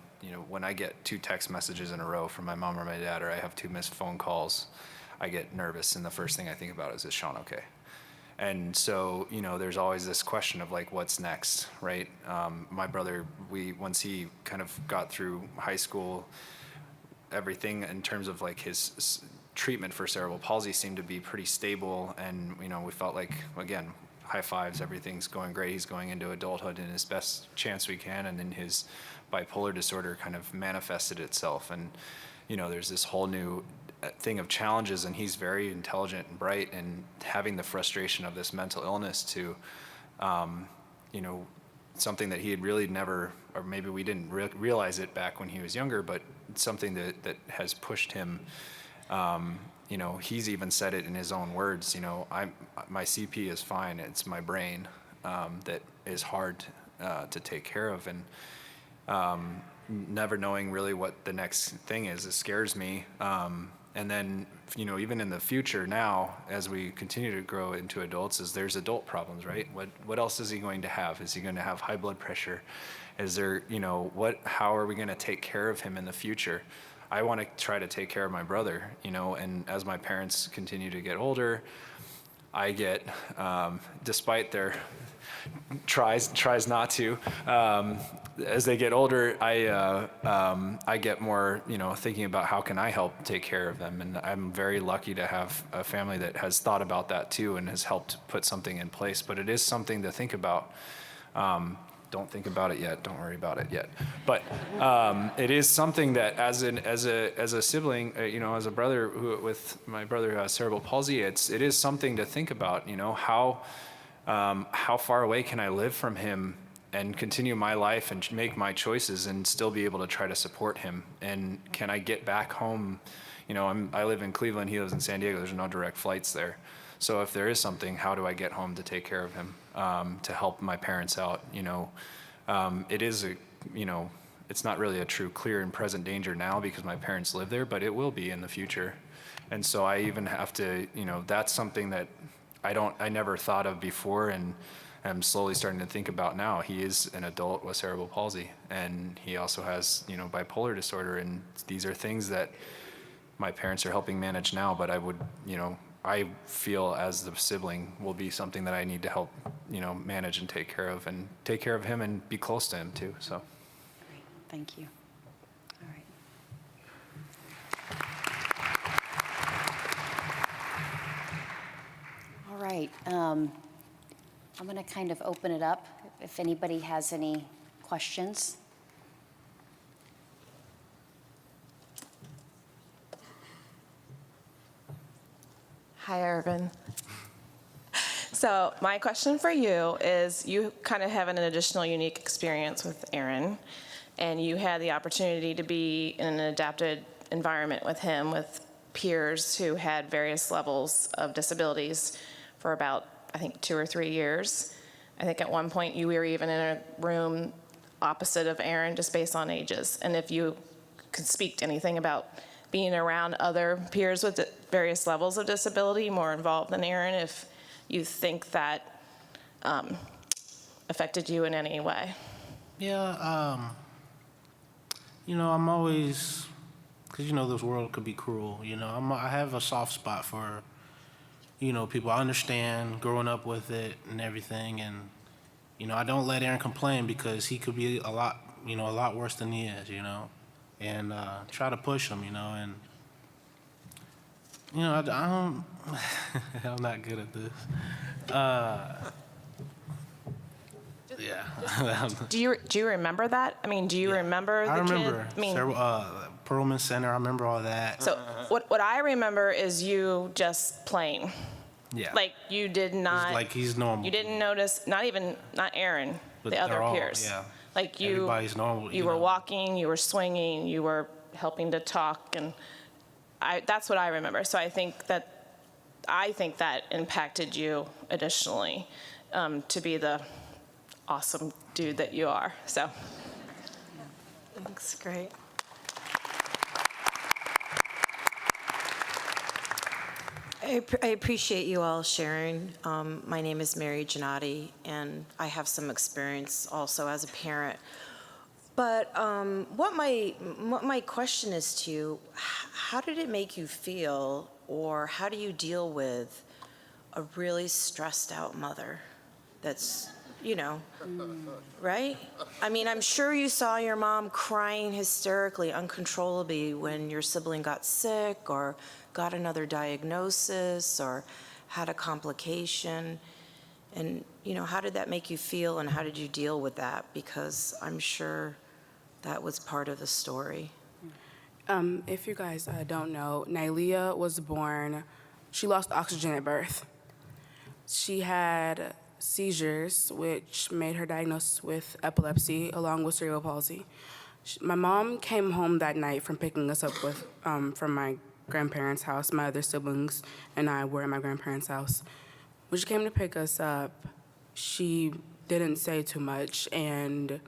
when I get 2 text messages in a row from my mom or my dad, or I have 2 missed phone calls, I get nervous. And the first thing I think about is Sean okay? And so, there's always this question of like, what's next, right? My brother, once he kind of got through high school, everything in terms of like his treatment for cerebral palsy seemed to be pretty stable, and we felt like, again, high fives, everything's going great. He's going into adulthood in his best chance we can, and then his bipolar disorder kind of manifested itself, and there's this whole new thing of challenges, and he's very intelligent and bright, and having the frustration of this mental illness to something that he had really never, or maybe we didn't realize it back when he was younger, but something that has pushed him. He's even said it in his own words. My CP is fine. It's my brain. that is hard to take care of, and never knowing really what the next thing is. It scares me. And then, even in the future now, as we continue to grow into adults, there's adult problems, right? What else is he going to have? Is he going to have high blood pressure? Is there, how are we going to take care of him in the future? I want to try to take care of my brother, and as my parents continue to get older, I get, despite their tries not to, as they get older, I get more, thinking about how can I help take care of them. And I'm very lucky to have a family that has thought about that too and has helped put something in place. But it is something to think about. Don't think about it yet. Don't worry about it yet. But it is something that, as a sibling, as a brother with my brother who has cerebral palsy, it is something to think about. How far away can I live from him and continue my life and make my choices and still be able to try to support him? And can I get back home? I live in Cleveland. He lives in San Diego. There's no direct flights there. So if there is something, how do I get home to take care of him, to help my parents out? It is it's not really a true clear and present danger now because my parents live there, but it will be in the future. And so I even have to, that's something that I never thought of before, and I'm slowly starting to think about now. He is an adult with cerebral palsy, and he also has, bipolar disorder, and these are things that my parents are helping manage now, but I would, I feel as the sibling will be something that I need to help, manage and take care of him and be close to him too, so. Great, thank you. All right, I'm going to kind of open it up if anybody has any questions. Hi, Ervin. So my question for you is, you kind of have an additional unique experience with Aaron, and you had the opportunity to be in an adapted environment with him, with peers who had various levels of disabilities for about, I think, 2 or 3 years. I think at one point you were even in a room opposite of Aaron just based on ages. And if you could speak to anything about being around other peers with various levels of disability more involved than Aaron, if you think that affected you in any way. Yeah, I'm always, because this world could be cruel. I have a soft spot for, people. I understand growing up with it and everything, and I don't let Aaron complain because he could be a lot worse than he is. And try to push him, and I don't. I'm not good at this. Yeah. Do you remember that? I mean, do you remember the I remember. kid? I mean, Perlman Center. I remember all that. so what I remember is you just playing. Yeah. Like you did not. It's like he's normal. You didn't notice, not Aaron, But the other they're all, peers. yeah. Like you. Everybody's normal. You were walking. You were swinging. You were helping to talk, and that's what I remember. So I think that impacted you additionally, to be the awesome dude that you are. So. Thanks, great. I appreciate you all sharing. My name is Mary Gennady, and I have some experience also as a parent. But what my question is to you, how did it make you feel, or how do you deal with a really stressed out mother that's, right? I mean, I'm sure you saw your mom crying hysterically, uncontrollably when your sibling got sick or got another diagnosis or had a complication. And, how did that make you feel, and how did you deal with that? Because I'm sure that was part of the story. If you guys don't know, Nylia was born, she lost oxygen at birth. She had seizures, which made her diagnosed with epilepsy along with cerebral palsy. My mom came home that night from picking us up from my grandparents' house. My other siblings and I were at my grandparents' house. When she came to pick us up, she didn't say too much, and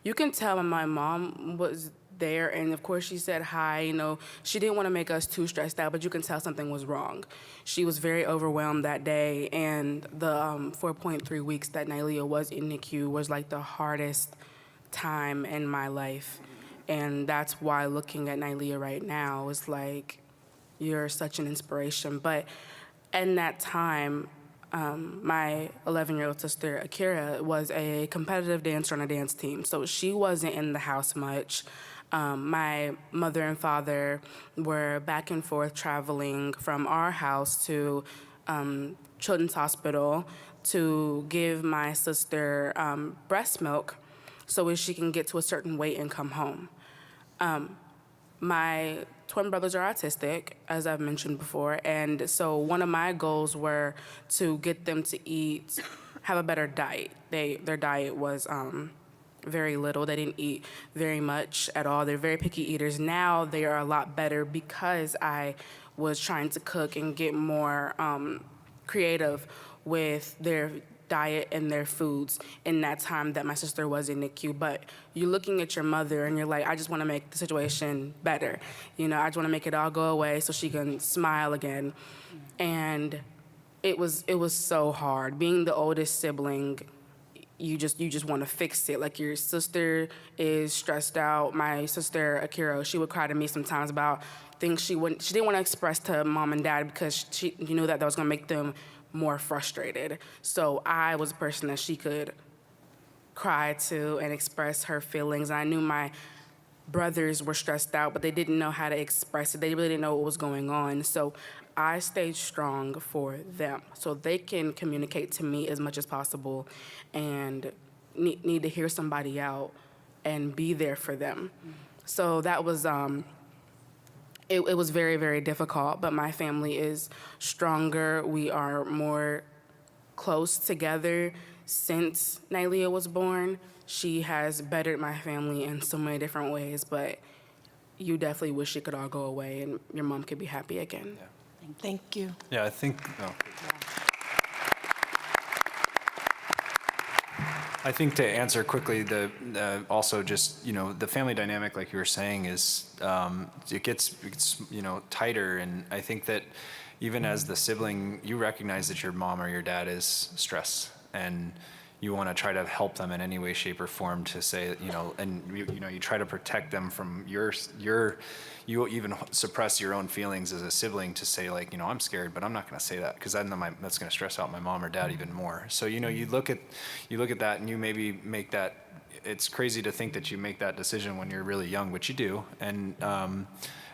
you can tell when my mom was there, and of course she said hi. You know, she didn't want to make us too stressed out, but you can tell something was wrong. She was very overwhelmed that day, and the 4.3 weeks that Nylia was in NICU was like the hardest time in my life. And that's why looking at Nylia right now is like, you're such an inspiration. But in that time, my 11-year-old sister, Akira, was a competitive dancer on a dance team, so she wasn't in the house much. My mother and father were back and forth traveling from our house to Children's Hospital to give my sister breast milk so as she can get to a certain weight and come home. My twin brothers are autistic, as I've mentioned before, and so one of my goals were to get them to have a better diet. Their diet was very little. They didn't eat very much at all. They're very picky eaters. Now they are a lot better because I was trying to cook and get more creative with their diet and their foods in that time that my sister was in NICU. But you're looking at your mother and you're like, I just want to make the situation better. You know, I just want to make it all go away so she can smile again. And it was so hard. Being the oldest sibling, you just want to fix it. Like, your sister is stressed out. My sister, Akira, she would cry to me sometimes about things she didn't want to express to mom and dad because she knew that was going to make them more frustrated. So I was a person that she could cry to and express her feelings. And I knew my brothers were stressed out, but they didn't know how to express it. They really didn't know what was going on. So I stayed strong for them so they can communicate to me as much as possible and need to hear somebody out and be there for them. So that was, it was very, very difficult, but my family is stronger. We are more close together since Nylia was born. She has bettered my family in so many different ways, but you definitely wish it could all go away and your mom could be happy again. Yeah. Thank you. Yeah, I think. I think to answer quickly, also just, you know, the family dynamic, like you were saying, is it gets you know, tighter, and I think that even as the sibling, you recognize that your mom or your dad is stressed, and you want to try to help them in any way, shape, or form to say, you know, and you know, you try to protect them from you even suppress your own feelings as a sibling to say, like, you know, I'm scared, but I'm not going to say that because I know that's going to stress out my mom or dad even more. So, you know, you look at that and you maybe make that. It's crazy to think that you make that decision when you're really young, but you do. And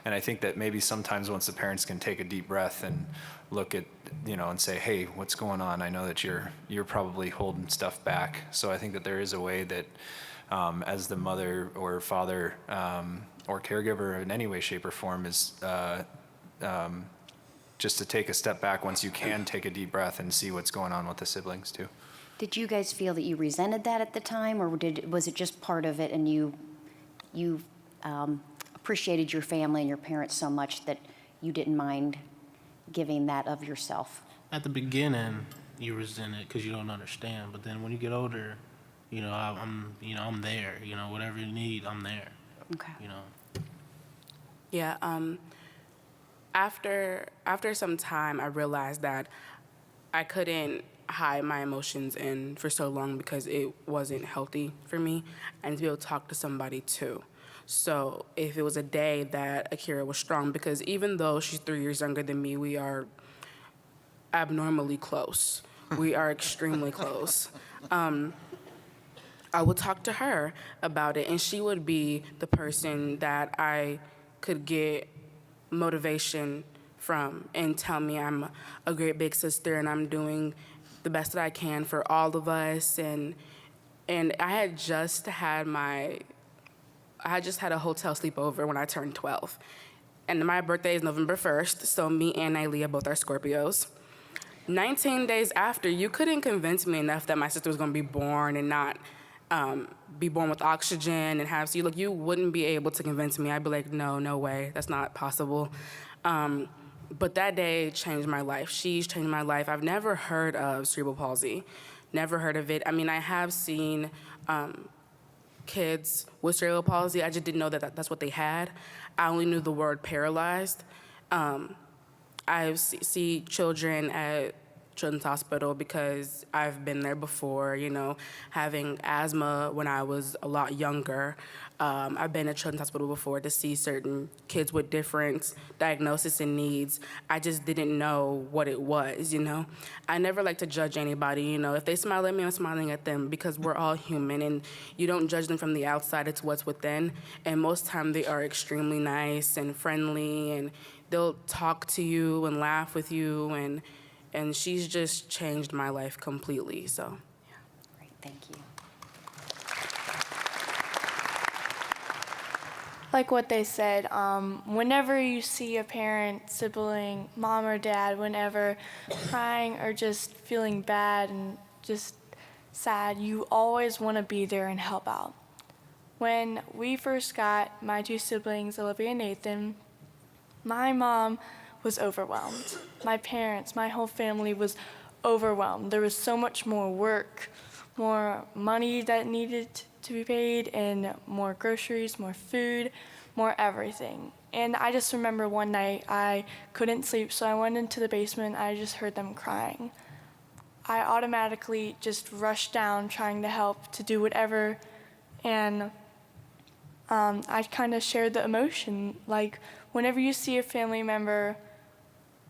I think that maybe sometimes once the parents can take a deep breath and look at, you know, and say, hey, what's going on? I know that you're probably holding stuff back. So I think that there is a way that as the mother or father or caregiver in any way, shape, or form is just to take a step back once you can take a deep breath and see what's going on with the siblings too. Did you guys feel that you resented that at the time, or was it just part of it and you appreciated your family and your parents so much that you didn't mind giving that of yourself? At the beginning, you resent it because you don't understand. But then when you get older, you know, I'm there. You know, whatever you need, I'm there. Okay. You know. Yeah. After some time, I realized that I couldn't hide my emotions in for so long because it wasn't healthy for me, and to be able to talk to somebody too. So if it was a day that Akira was strong, because even though she's 3 years younger than me, we are abnormally close. We are extremely close. I would talk to her about it, and she would be the person that I could get motivation from and tell me I'm a great big sister and I'm doing the best that I can for all of us. And I had just had a hotel sleepover when I turned 12. And my birthday is November 1st, so me and Nylia both are Scorpios. 19 days after, you couldn't convince me enough that my sister was going to be born and not be born with oxygen and have, so you wouldn't be able to convince me. I'd be like, no way, that's not possible. But that day changed my life. She's changed my life. I've never heard of cerebral palsy, never heard of it. I mean, I have seen kids with cerebral palsy. I just didn't know that that's what they had. I only knew the word paralyzed. I see children at Children's Hospital because I've been there before, you know, having asthma when I was a lot younger. I've been at Children's Hospital before to see certain kids with different diagnoses and needs. I just didn't know what it was, you know. I never like to judge anybody, you know. If they smile at me, I'm smiling at them because we're all human and you don't judge them from the outside, it's what's within. And most time they are extremely nice and friendly and they'll talk to you and laugh with you and she's just changed my life completely, so. Yeah. Great, thank you. Like what they said, whenever you see a parent, sibling, mom or dad, whenever crying or just feeling bad and just sad, you always want to be there and help out. When we first got my two siblings, Olivia and Nathan, my mom was overwhelmed. My parents, my whole family was overwhelmed. There was so much more work, more money that needed to be paid, and more groceries, more food, more everything. And I just remember one night I couldn't sleep, so I went into the basement. I just heard them crying. I automatically just rushed down trying to help, to do whatever, and I kind of shared the emotion. Like, whenever you see a family member,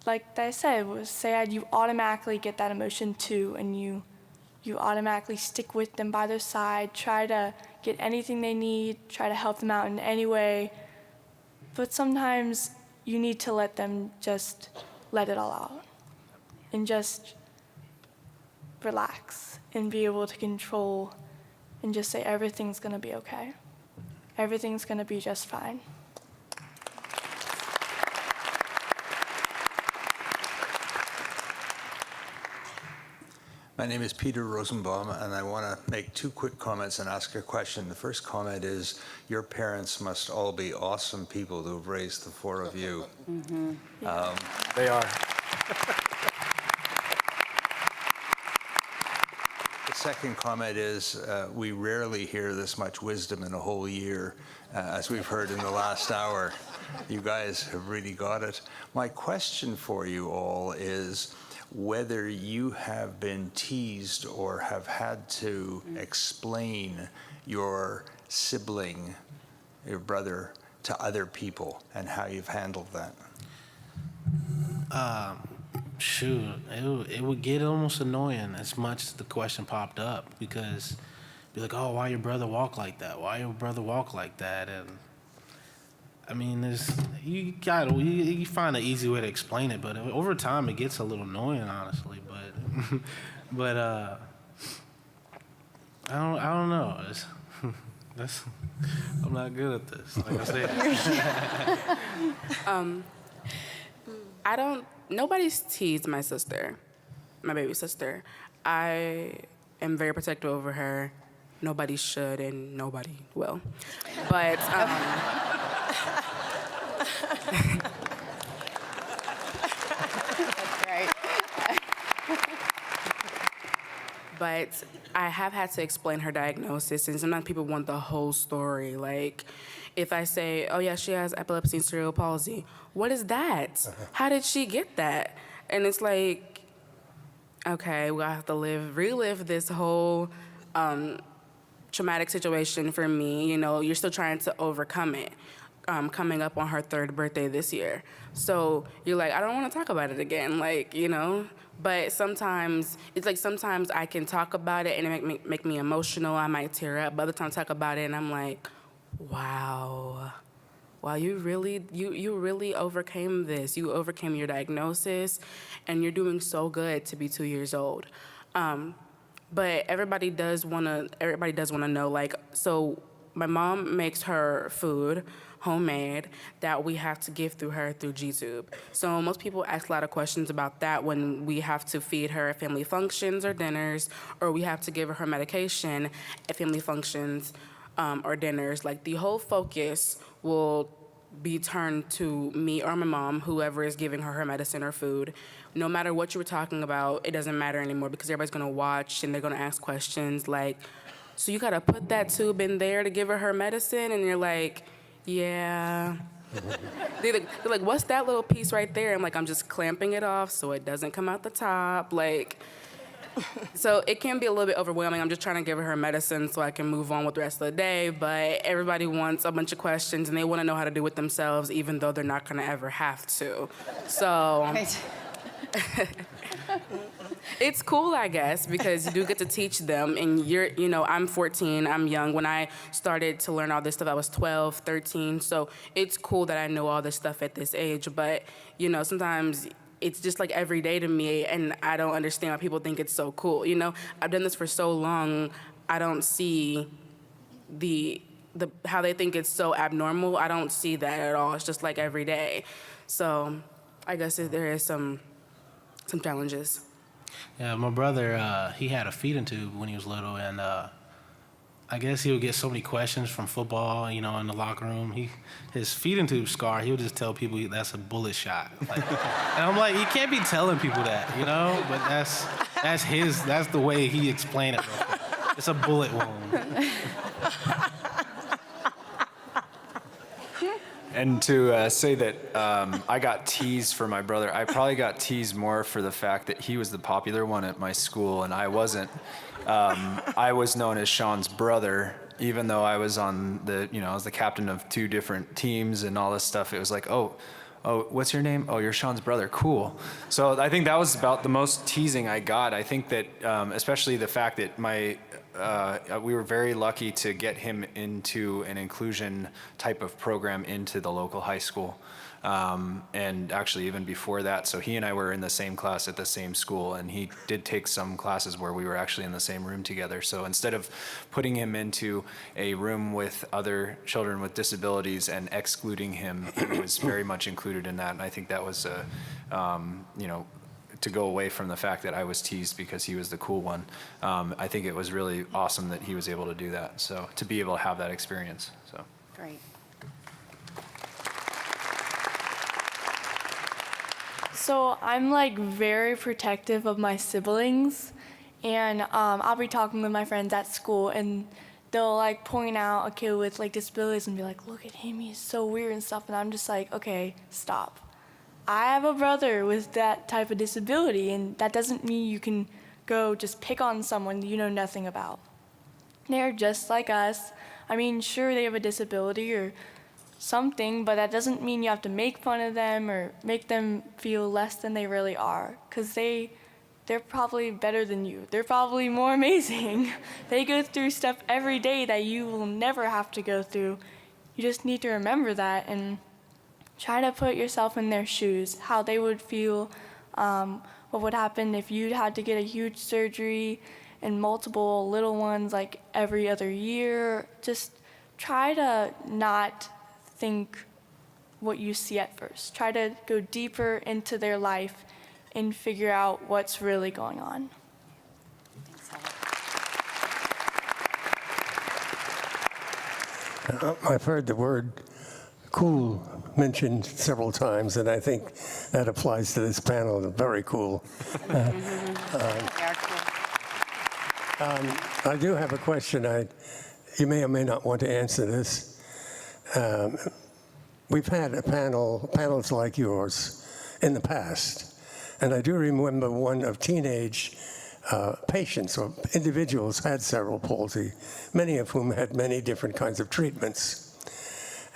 like I said, was sad, you automatically get that emotion too, and you automatically stick with them by their side, try to get anything they need, try to help them out in any way. But sometimes you need to let them just let it all out and just relax and be able to control and just say everything's gonna be okay. Everything's gonna be just fine. My name is Peter Rosenbaum, and I want to make two quick comments and ask a question. The first comment is, your parents must all be awesome people to have raised the four of you. Mm-hmm. They are. The second comment is, we rarely hear this much wisdom in a whole year, as we've heard in the last hour. You guys have really got it. My question for you all is, whether you have been teased or have had to explain your sibling, your brother, to other people and how you've handled that. Shoot, it would get almost annoying as much as the question popped up, because be like, oh, why your brother walk like that? Why your brother walk like that? And I mean, you find an easy way to explain it, but over time it gets a little annoying, honestly. But I don't know. I'm not good at this, like I said. Nobody's teased my sister, my baby sister. I am very protective over her. Nobody should and nobody will. But but I have had to explain her diagnosis, and sometimes people want the whole story. Like, if I say, oh yeah, she has epilepsy and cerebral palsy, what is that? How did she get that? And it's like, okay, we'll have to relive this whole traumatic situation for me. You know, you're still trying to overcome it. Coming up on her 3rd birthday this year. So you're like, I don't want to talk about it again, like, you know? But sometimes, it's like sometimes I can talk about it and it make me emotional. I might tear up. But other times I talk about it and I'm like, wow, you really overcame this. You overcame your diagnosis and you're doing so good to be 2 years old. But everybody does want to know, like, so my mom makes her food homemade that we have to give through her through G-Tube. So most people ask a lot of questions about that when we have to feed her at family functions or dinners, or we have to give her medication at family functions or dinners. Like, the whole focus will be turned to me or my mom, whoever is giving her medicine or food. No matter what you were talking about, it doesn't matter anymore because everybody's gonna watch and they're gonna ask questions like, so you gotta put that tube in there to give her medicine? And you're like, yeah. They're like, what's that little piece right there? I'm like, I'm just clamping it off so it doesn't come out the top. Like, so it can be a little bit overwhelming. I'm just trying to give her medicine so I can move on with the rest of the day. But everybody wants a bunch of questions and they want to know how to do it themselves, even though they're not going to ever have to. So it's cool, I guess, because you do get to teach them. And I'm 14, I'm young. When I started to learn all this stuff, I was 12, 13. So it's cool that I know all this stuff at this age. But, sometimes it's just like every day to me, and I don't understand why people think it's so cool. I've done this for so long, I don't see the how they think it's so abnormal. I don't see that at all. It's just like every day. So I guess there is some challenges. Yeah, my brother, he had a feeding tube when he was little, and I guess he would get so many questions from football, in the locker room. His feeding tube scar, he would just tell people that's a bullet shot. And I'm like, you can't be telling people that, but that's the way he explained it. It's a bullet wound. And to say that I got teased for my brother, I probably got teased more for the fact that he was the popular one at my school and I wasn't. I was known as Sean's brother, even though I was on I was the captain of 2 different teams and all this stuff. It was like, oh, what's your name? Oh, you're Sean's brother. Cool. So I think that was about the most teasing I got. I think that especially the fact that we were very lucky to get him into an inclusion type of program into the local high school. And actually even before that, so he and I were in the same class at the same school, and he did take some classes where we were actually in the same room together. So instead of putting him into a room with other children with disabilities and excluding him, he was very much included in that. And I think that was, to go away from the fact that I was teased because he was the cool one. I think it was really awesome that he was able to do that. So to be able to have that experience, so. Great. So I'm very protective of my siblings, and I'll be talking with my friends at school, and they'll point out a kid with disabilities and be like, look at him, he's so weird and stuff, and I'm just like, okay, stop. I have a brother with that type of disability, and that doesn't mean you can go just pick on someone you know nothing about. They're just like us. I mean, sure, they have a disability or something, but that doesn't mean you have to make fun of them or make them feel less than they really are, because they're probably better than you. They're probably more amazing. They go through stuff every day that you will never have to go through. You just need to remember that and try to put yourself in their shoes, how they would feel, what would happen if you had to get a huge surgery and multiple little ones every other year. Just try to not think what you see at first. Try to go deeper into their life and figure out what's really going on. I've heard the word cool mentioned several times, and I think that applies to this panel. Very cool. I do have a question. You may or may not want to answer this. We've had panels like yours in the past, and I do remember one of teenage patients or individuals had cerebral palsy, many of whom had many different kinds of treatments.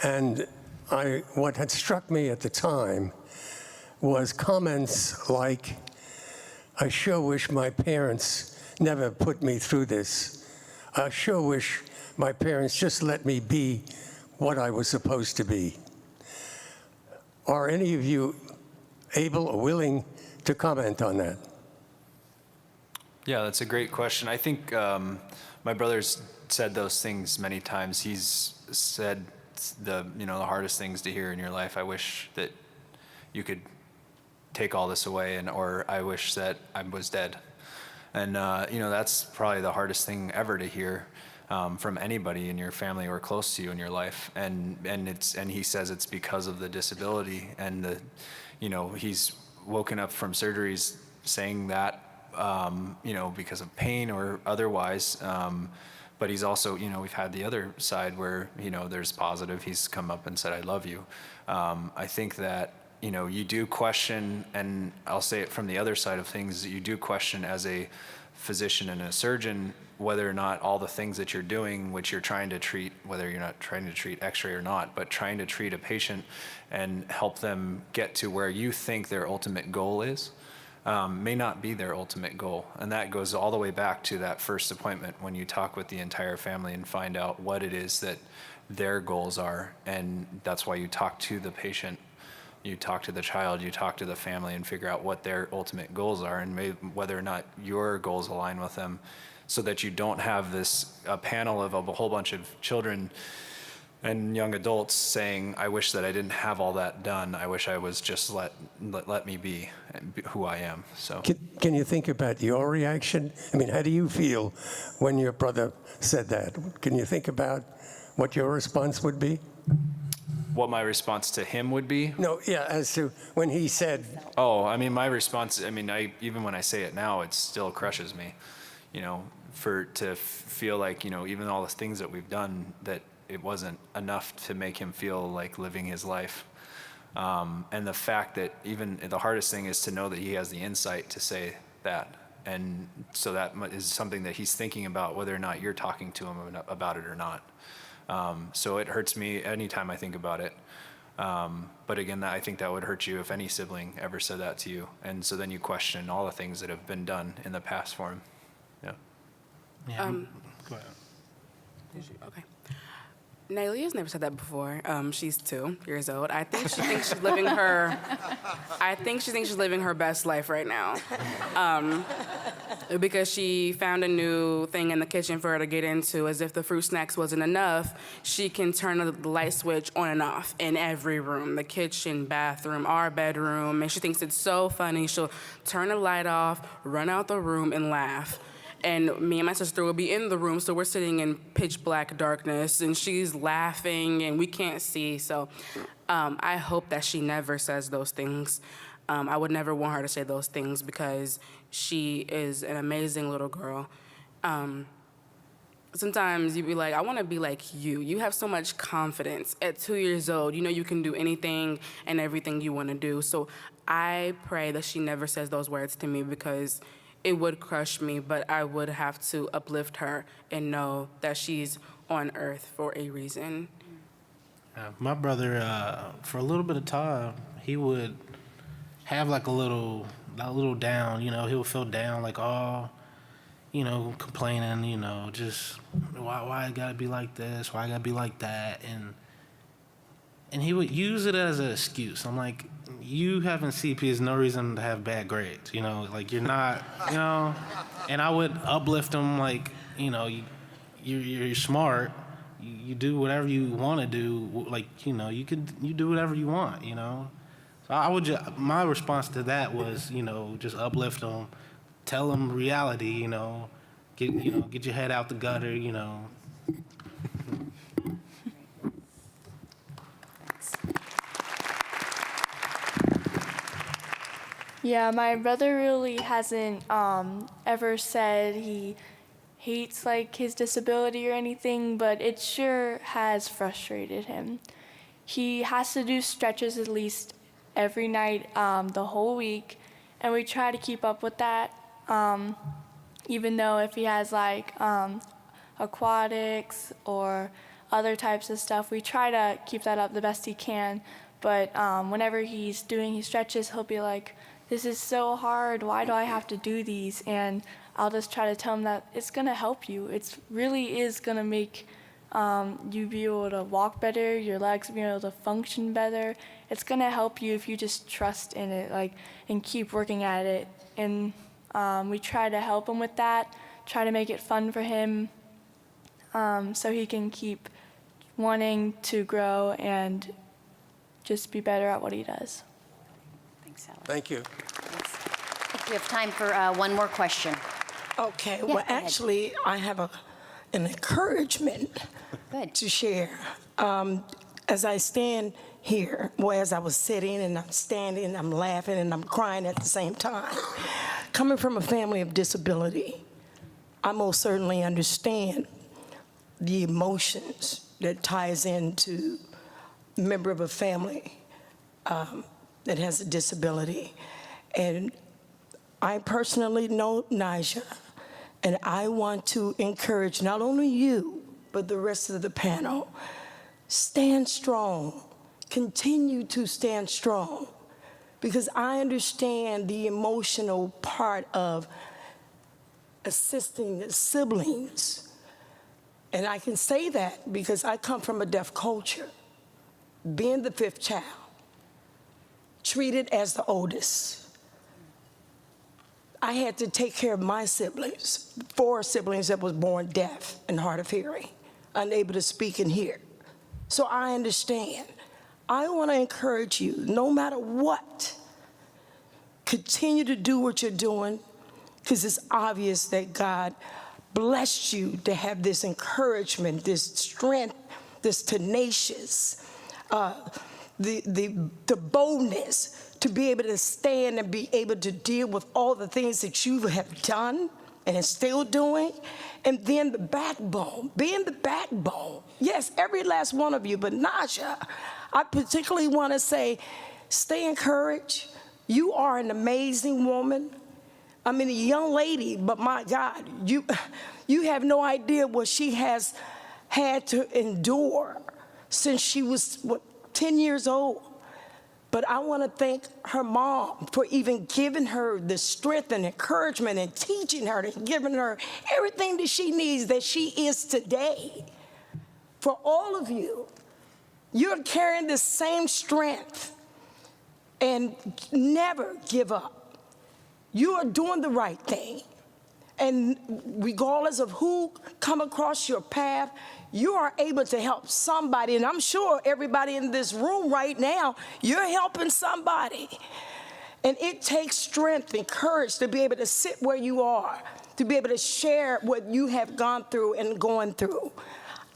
And what had struck me at the time was comments like, I sure wish my parents never put me through this. I sure wish my parents just let me be what I was supposed to be. Are any of you able or willing to comment on that? Yeah, that's a great question. I think my brother's said those things many times. He's said the hardest things to hear in your life. I wish that you could take all this away, or I wish that I was dead. And that's probably the hardest thing ever to hear. from anybody in your family or close to you in your life. And he says it's because of the disability, and he's woken up from surgeries saying that, because of pain or otherwise. But he's also, we've had the other side where, there's positive. He's come up and said, I love you. I think that, you do question, and I'll say it from the other side of things, you do question as a physician and a surgeon whether or not all the things that you're doing, which you're trying to treat, whether you're not trying to treat x-ray or not, but trying to treat a patient and help them get to where you think their ultimate goal is, may not be their ultimate goal. And that goes all the way back to that first appointment when you talk with the entire family and find out what it is that their goals are. And that's why you talk to the patient, you talk to the child, you talk to the family, and figure out what their ultimate goals are, and whether or not your goals align with them, so that you don't have a panel of a whole bunch of children and young adults saying, I wish that I didn't have all that done. I wish I was just let me be who I am. So Can you think about your reaction? I mean, how do you feel when your brother said that? Can you think about what your response would be? what my response to him would be? No, yeah, as to when he said, Oh, I mean, my response, even when I say it now, it still crushes me, to feel like, even all the things that we've done, that it wasn't enough to make him feel like living his life. And the fact that even the hardest thing is to know that he has the insight to say that. And so that is something that he's thinking about, whether or not you're talking to him about it or not. So it hurts me anytime I think about it. But again, I think that would hurt you if any sibling ever said that to you. And so then you question all the things that have been done in the past for him. Yeah. Go ahead. Okay. Naylia's never said that before. She's 2 years old. I think she thinks she's living her. I think she thinks she's living her best life right now, because she found a new thing in the kitchen for her to get into. As if the fruit snacks wasn't enough, she can turn the light switch on and off in every room: the kitchen, bathroom, our bedroom. And she thinks it's so funny. She'll turn the light off, run out the room, and laugh. And me and my sister will be in the room, so we're sitting in pitch black darkness, and she's laughing, and we can't see. So I hope that she never says those things. I would never want her to say those things, because she is an amazing little girl. Sometimes you be like, I want to be like you. You have so much confidence. At 2 years old, you know you can do anything and everything you want to do. So I pray that she never says those words to me, because it would crush me, but I would have to uplift her and know that she's on earth for a reason. My brother, for a little bit of time, he would have like a little down, he would feel down, like, complaining, just why I gotta be like this, why I gotta be like that, and he would use it as an excuse. I'm like, you having CP is no reason to have bad grades, like you're not, and I would uplift him, like, you're smart, you do whatever you want to do, like, you do whatever you want, So I would my response to that was, just uplift him, tell him reality, get your head out the gutter, Yeah, my brother really hasn't ever said he hates like his disability or anything, but it sure has frustrated him. He has to do stretches at least every night the whole week, and we try to keep up with that, even though if he has like aquatics or other types of stuff, we try to keep that up the best he can. But whenever he's doing his stretches, he'll be like, this is so hard, why do I have to do these? And I'll just try to tell him that it's gonna help you. It really is gonna make you be able to walk better, your legs be able to function better. It's gonna help you if you just trust in it, and keep working at it. And we try to help him with that, try to make it fun for him, so he can keep wanting to grow and just be better at what he does. Thanks, Alex. thank you. We have time for one more question. Okay, Yeah, well, go ahead. actually, I have a an encouragement Good. to share. As I stand here, well, as I was sitting and I'm standing and I'm laughing and I'm crying at the same time, coming from a family of disability, I most certainly understand the emotions that ties into a member of a family that has a disability. And I personally know Nadjah, and I want to encourage not only you, but the rest of the panel, stand strong, continue to stand strong, because I understand the emotional part of assisting the siblings. And I can say that because I come from a deaf culture, being the fifth child, treated as the oldest. I had to take care of my siblings, 4 siblings that was born deaf and hard of hearing, unable to speak and hear. So I understand. I want to encourage you, no matter what, continue to do what you're doing, because it's obvious that God blessed you to have this encouragement, this strength, this tenacious, the boldness to be able to stand and be able to deal with all the things that you have done and are still doing. And then the backbone, being the backbone. Yes, every last one of you, but Nadjah, I particularly want to say, stay encouraged. You are an amazing woman. I mean, a young lady, but my God, you have no idea what she has had to endure since she was, 10 years old. But I want to thank her mom for even giving her the strength and encouragement and teaching her and giving her everything that she needs that she is today. For all of you, you're carrying the same strength, and never give up. You are doing the right thing. And regardless of who come across your path, you are able to help somebody. And I'm sure everybody in this room right now, you're helping somebody. And it takes strength and courage to be able to sit where you are, to be able to share what you have gone through and going through.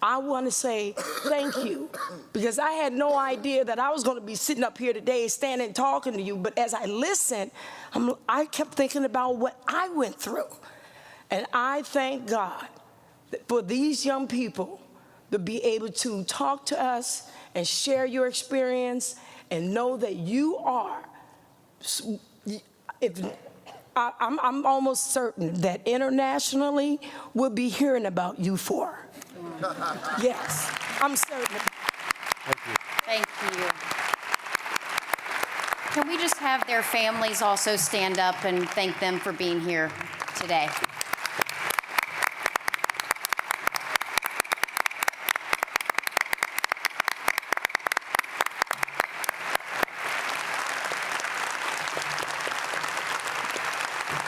I want to say thank you, because I had no idea that I was going to be sitting up here today, standing talking to you. But as I listened, I kept thinking about what I went through. And I thank God for these young people to be able to talk to us and share your experience and know that you are, I'm almost certain that internationally we'll be hearing about you four. Yes, I'm certain. Thank you. Can we just have their families also stand up and thank them for being here today?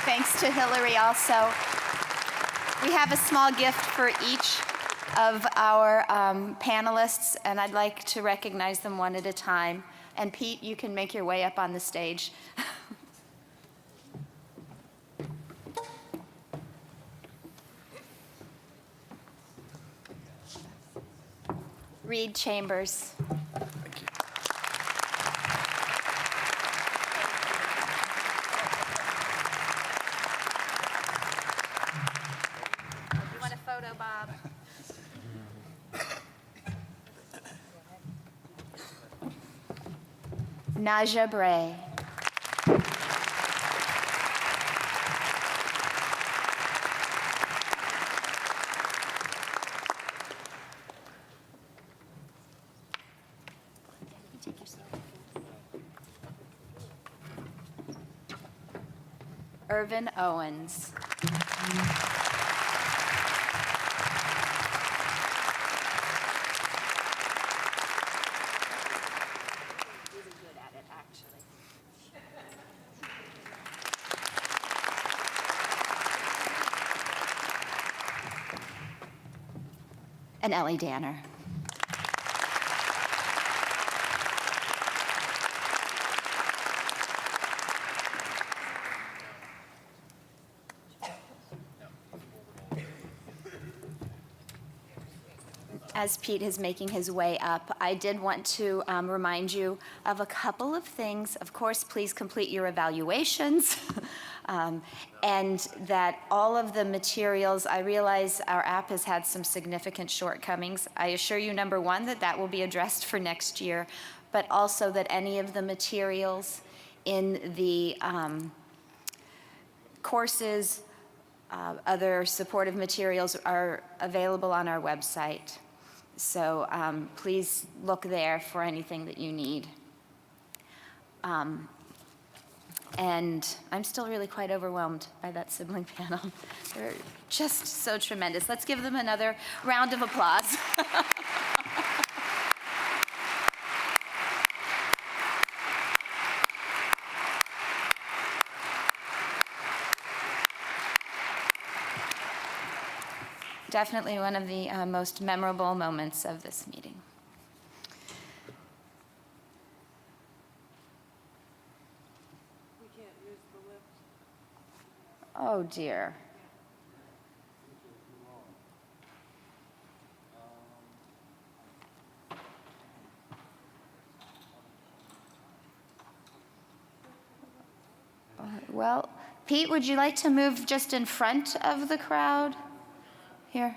Thanks to Hillary also. We have a small gift for each of our panelists, and I'd like to recognize them one at a time. And Pete, you can make your way up on the stage. Reid Chambers. Thank you. You want a photo, Bob? Nadjah Bray. Ervin Owens. And Eliana Danner. as Pete is making his way up, I did want to remind you of a couple of things. Of course, please complete your evaluations. And that all of the materials, I realize our app has had some significant shortcomings. I assure you, number one, that that will be addressed for next year, but also that any of the materials in the courses, other supportive materials are available on our website. So please look there for anything that you need. And I'm still really quite overwhelmed by that sibling panel. They're just so tremendous. Let's give them another round of applause. Definitely one of the most memorable moments of this meeting. Oh dear. Well, Pete, would you like to move just in front of the crowd? Here.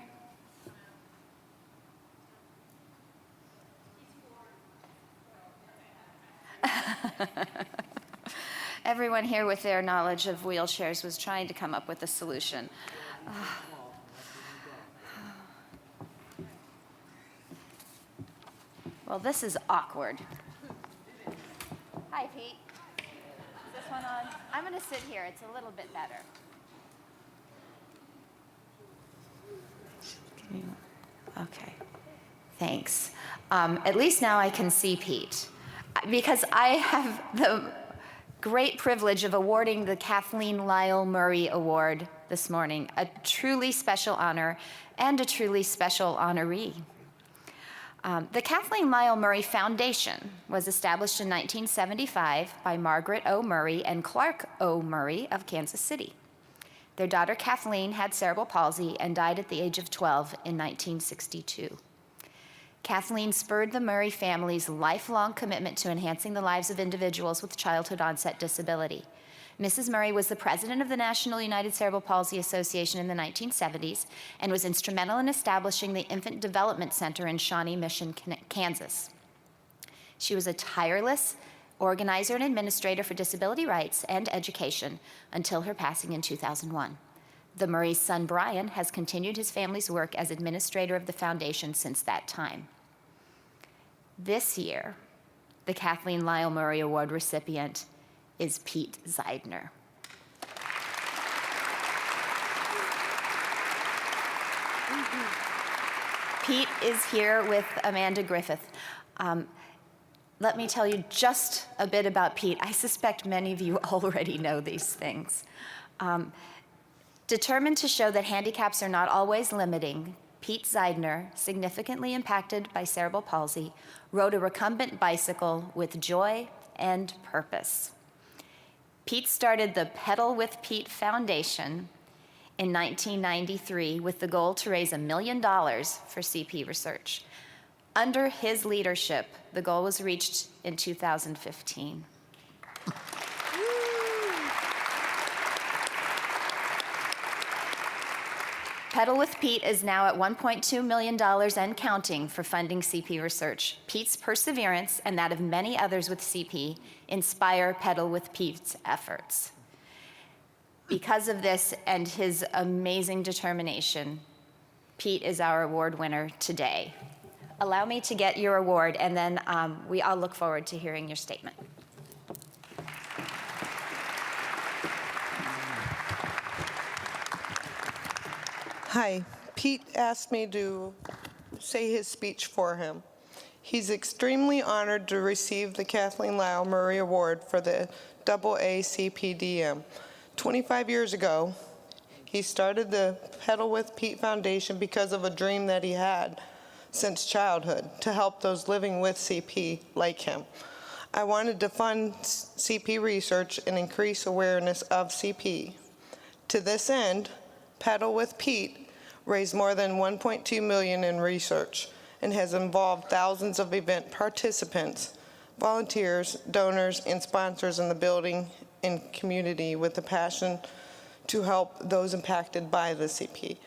Everyone here with their knowledge of wheelchairs was trying to come up with a solution. Well, this is awkward. Hi, Pete. Is this one on? I'm going to sit here. It's a little bit better. Okay. Thanks. At least now I can see Pete, because I have the great privilege of awarding the Kathleen Lyle Murray Award this morning, a truly special honor and a truly special honoree. The Kathleen Lyle Murray Foundation was established in 1975 by Margaret O. Murray and Clark O. Murray of Kansas City. Their daughter Kathleen had cerebral palsy and died at the age of 12 in 1962. Kathleen spurred the Murray family's lifelong commitment to enhancing the lives of individuals with childhood onset disability. Mrs. Murray was the president of the National United Cerebral Palsy Association in the 1970s and was instrumental in establishing the Infant Development Center in Shawnee Mission, Kansas. She was a tireless organizer and administrator for disability rights and education until her passing in 2001. The Murray's son, Brian, has continued his family's work as administrator of the foundation since that time. This year, the Kathleen Lyle Murray Award recipient is Pete Zeidner. Pete is here with Amanda Griffith. Let me tell you just a bit about Pete. I suspect many of you already know these things. Determined to show that handicaps are not always limiting, Pete Zeidner, significantly impacted by cerebral palsy, rode a recumbent bicycle with joy and purpose. Pete started the Pedal with Pete Foundation in 1993 with the goal to raise $1 million for CP research. Under his leadership, the goal was reached in 2015. Pedal with Pete is now at $1.2 million and counting for funding CP research. Pete's perseverance and that of many others with CP inspire Pedal with Pete's efforts. Because of this and his amazing determination, Pete is our award winner today. Allow me to get your award, and then we all look forward to hearing your statement. Hi, Pete asked me to say his speech for him. He's extremely honored to receive the Kathleen Lyle Murray Award for the AACPDM. 25 years ago, he started the Pedal with Pete Foundation because of a dream that he had since childhood to help those living with CP like him. I wanted to fund CP research and increase awareness of CP. To this end, Pedal with Pete raised more than $1.2 million in research, and has involved thousands of event participants, volunteers, donors, and sponsors in the building and community with a passion to help those impacted by the CP.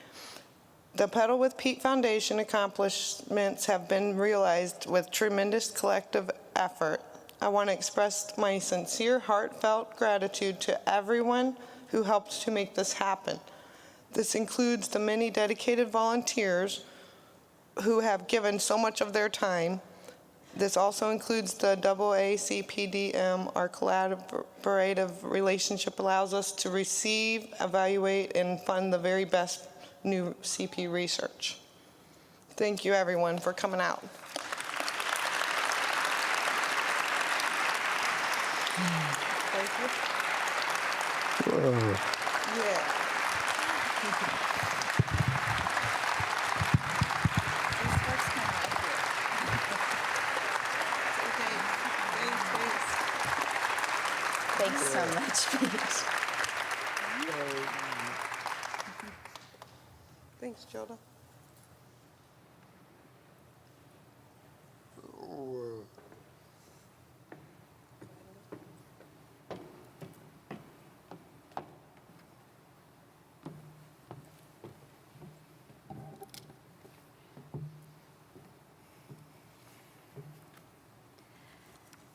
The Pedal with Pete Foundation accomplishments have been realized with tremendous collective effort. I want to express my sincere, heartfelt gratitude to everyone who helped to make this happen. This includes the many dedicated volunteers who have given so much of their time. This also includes the AACPDM. Our collaborative relationship allows us to receive, evaluate, and fund the very best new CP research. Thank you, everyone, for coming out. Thank you. Whoa. Yeah. Thanks so much, Pete. Thanks, Joda.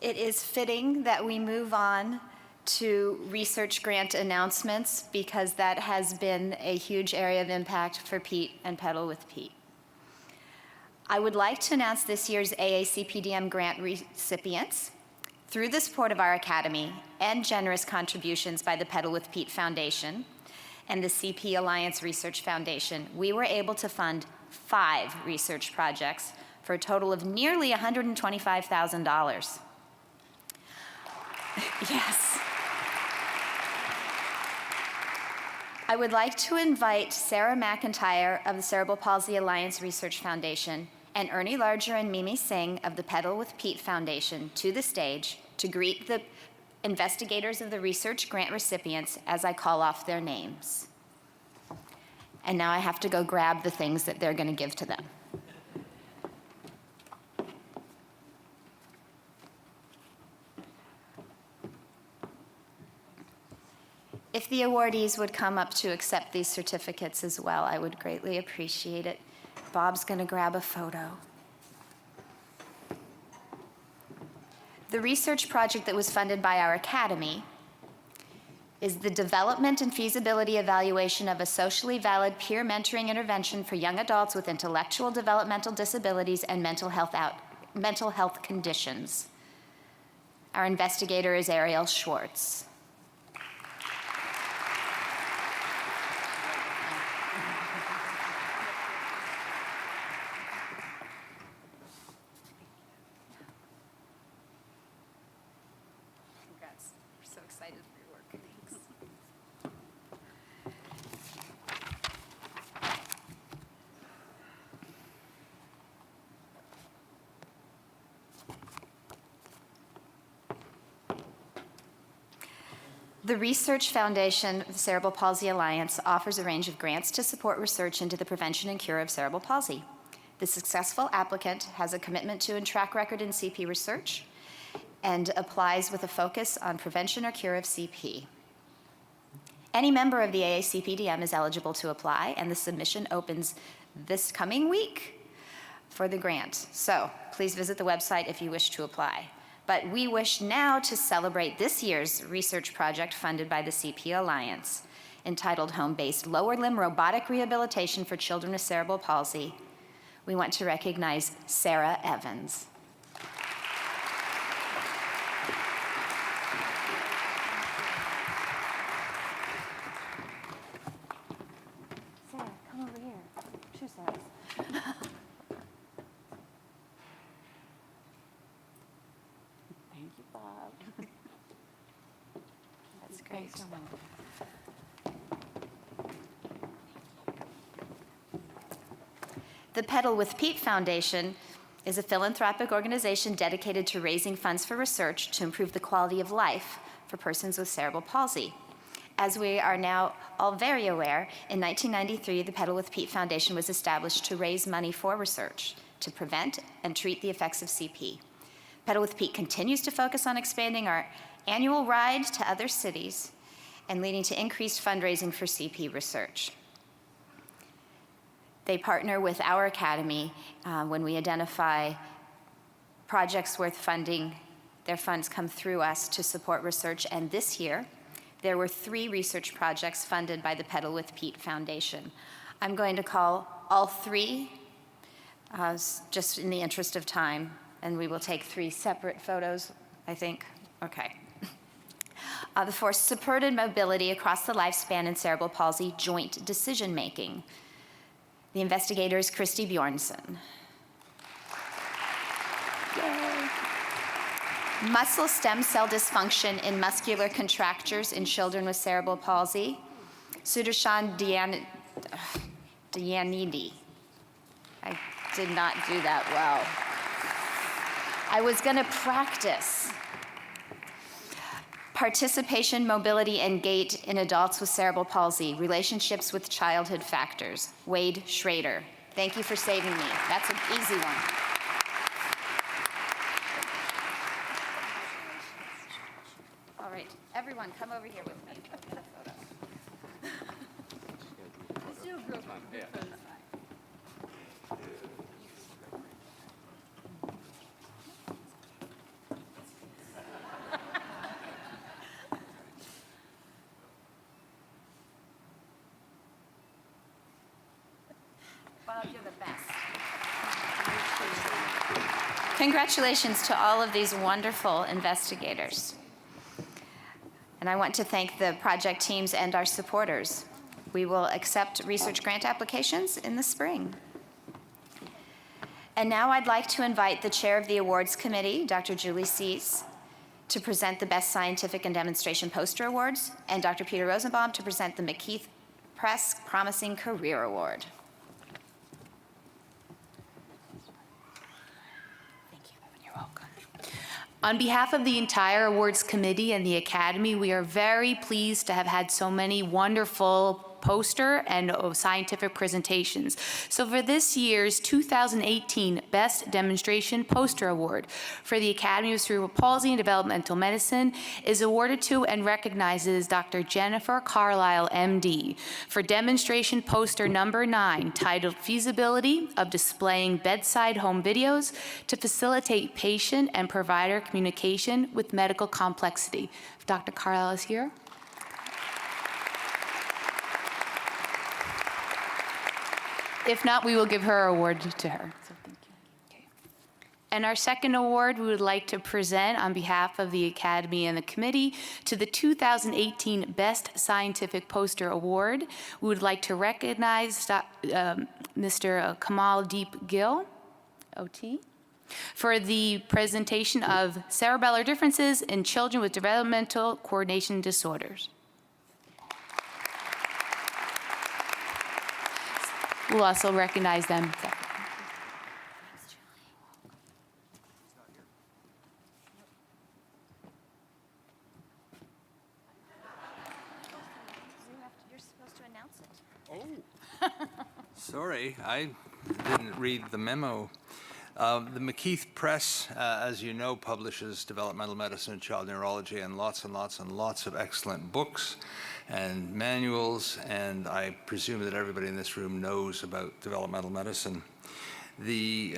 It is fitting that we move on to research grant announcements because that has been a huge area of impact for Pete and Pedal with Pete. I would like to announce this year's AACPDM grant recipients. Through the support of our Academy and generous contributions by the Pedal with Pete Foundation and the CP Alliance Research Foundation, we were able to fund 5 research projects for a total of nearly $125,000. Yes. I would like to invite Sarah McIntyre of the Cerebral Palsy Alliance Research Foundation and Ernie Larger and Mimi Singh of the Pedal with Pete Foundation to the stage to greet the investigators of the research grant recipients as I call off their names. And now I have to go grab the things that they're going to give to them. If the awardees would come up to accept these certificates as well, I would greatly appreciate it. Bob's going to grab a photo. The research project that was funded by our Academy is the development and feasibility evaluation of a socially valid peer mentoring intervention for young adults with intellectual developmental disabilities and mental health conditions. Our investigator is Ariel Schwartz. The Research Foundation of the Cerebral Palsy Alliance offers a range of grants to support research into the prevention and cure of cerebral palsy. The successful applicant has a commitment to and track record in CP research and applies with a focus on prevention or cure of CP. Any member of the AACPDM is eligible to apply, and the submission opens this coming week for the grant. So please visit the website if you wish to apply. But we wish now to celebrate this year's research project funded by the CP Alliance, entitled Home-Based Lower Limb Robotic Rehabilitation for Children with Cerebral Palsy. We want to recognize Sarah Evans. Sarah, come over here. Shoe size. Thank you, Bob. That's great. The Pedal with Pete Foundation is a philanthropic organization dedicated to raising funds for research to improve the quality of life for persons with cerebral palsy. As we are now all very aware, in 1993, the Pedal with Pete Foundation was established to raise money for research to prevent and treat the effects of CP. Pedal with Pete continues to focus on expanding our annual ride to other cities and leading to increased fundraising for CP research. They partner with our academy when we identify projects worth funding. Their funds come through us to support research, and this year, there were 3 research projects funded by the Pedal with Pete Foundation. I'm going to call all 3, just in the interest of time, and we will take 3 separate photos, I think. Okay. The first, supported mobility across the lifespan in cerebral palsy, joint decision-making. The investigator is Christy Bjornson. Yay. Muscle stem cell dysfunction in muscular contractures in children with cerebral palsy. Sudarshan Dyanidhi. I did not do that well. I was going to practice. Participation, mobility, and gait in adults with cerebral palsy, relationships with childhood factors. Wade Schrader. Thank you for saving me. That's an easy one. All right, everyone, come over here with me. I'll get a photo. Let's do a group photo. Bob, you're the best. Congratulations to all of these wonderful investigators. And I want to thank the project teams and our supporters. We will accept research grant applications in the spring. And now I'd like to invite the chair of the awards committee, Dr. Julie Cease, to present the Best Scientific and Demonstration Poster Awards, and Dr. Peter Rosenbaum to present the McKeith Press Promising Career Award. On behalf of the entire awards committee and the Academy, we are very pleased to have had so many wonderful poster and scientific presentations. So for this year's 2018 Best Demonstration Poster Award for the Academy of Cerebral Palsy and Developmental Medicine is awarded to and recognizes Dr. Jennifer Carlisle, MD, for demonstration poster number 9, titled Feasibility of Displaying Bedside Home Videos to Facilitate Patient and Provider Communication with Medical Complexity. If Dr. Carlisle is here. If not, we will give her award to her. So thank you. Okay. And our second award we would like to present on behalf of the Academy and the committee to the 2018 Best Scientific Poster Award. We would like to recognize Mr. Kamal Deep Gill, OT, for the presentation of cerebellar differences in children with developmental coordination disorders. We'll also recognize them. You're supposed to announce it. Sorry, I didn't read the memo. The McKeith Press, as you know, publishes developmental medicine and child neurology and lots of excellent books and manuals, and I presume that everybody in this room knows about developmental medicine. The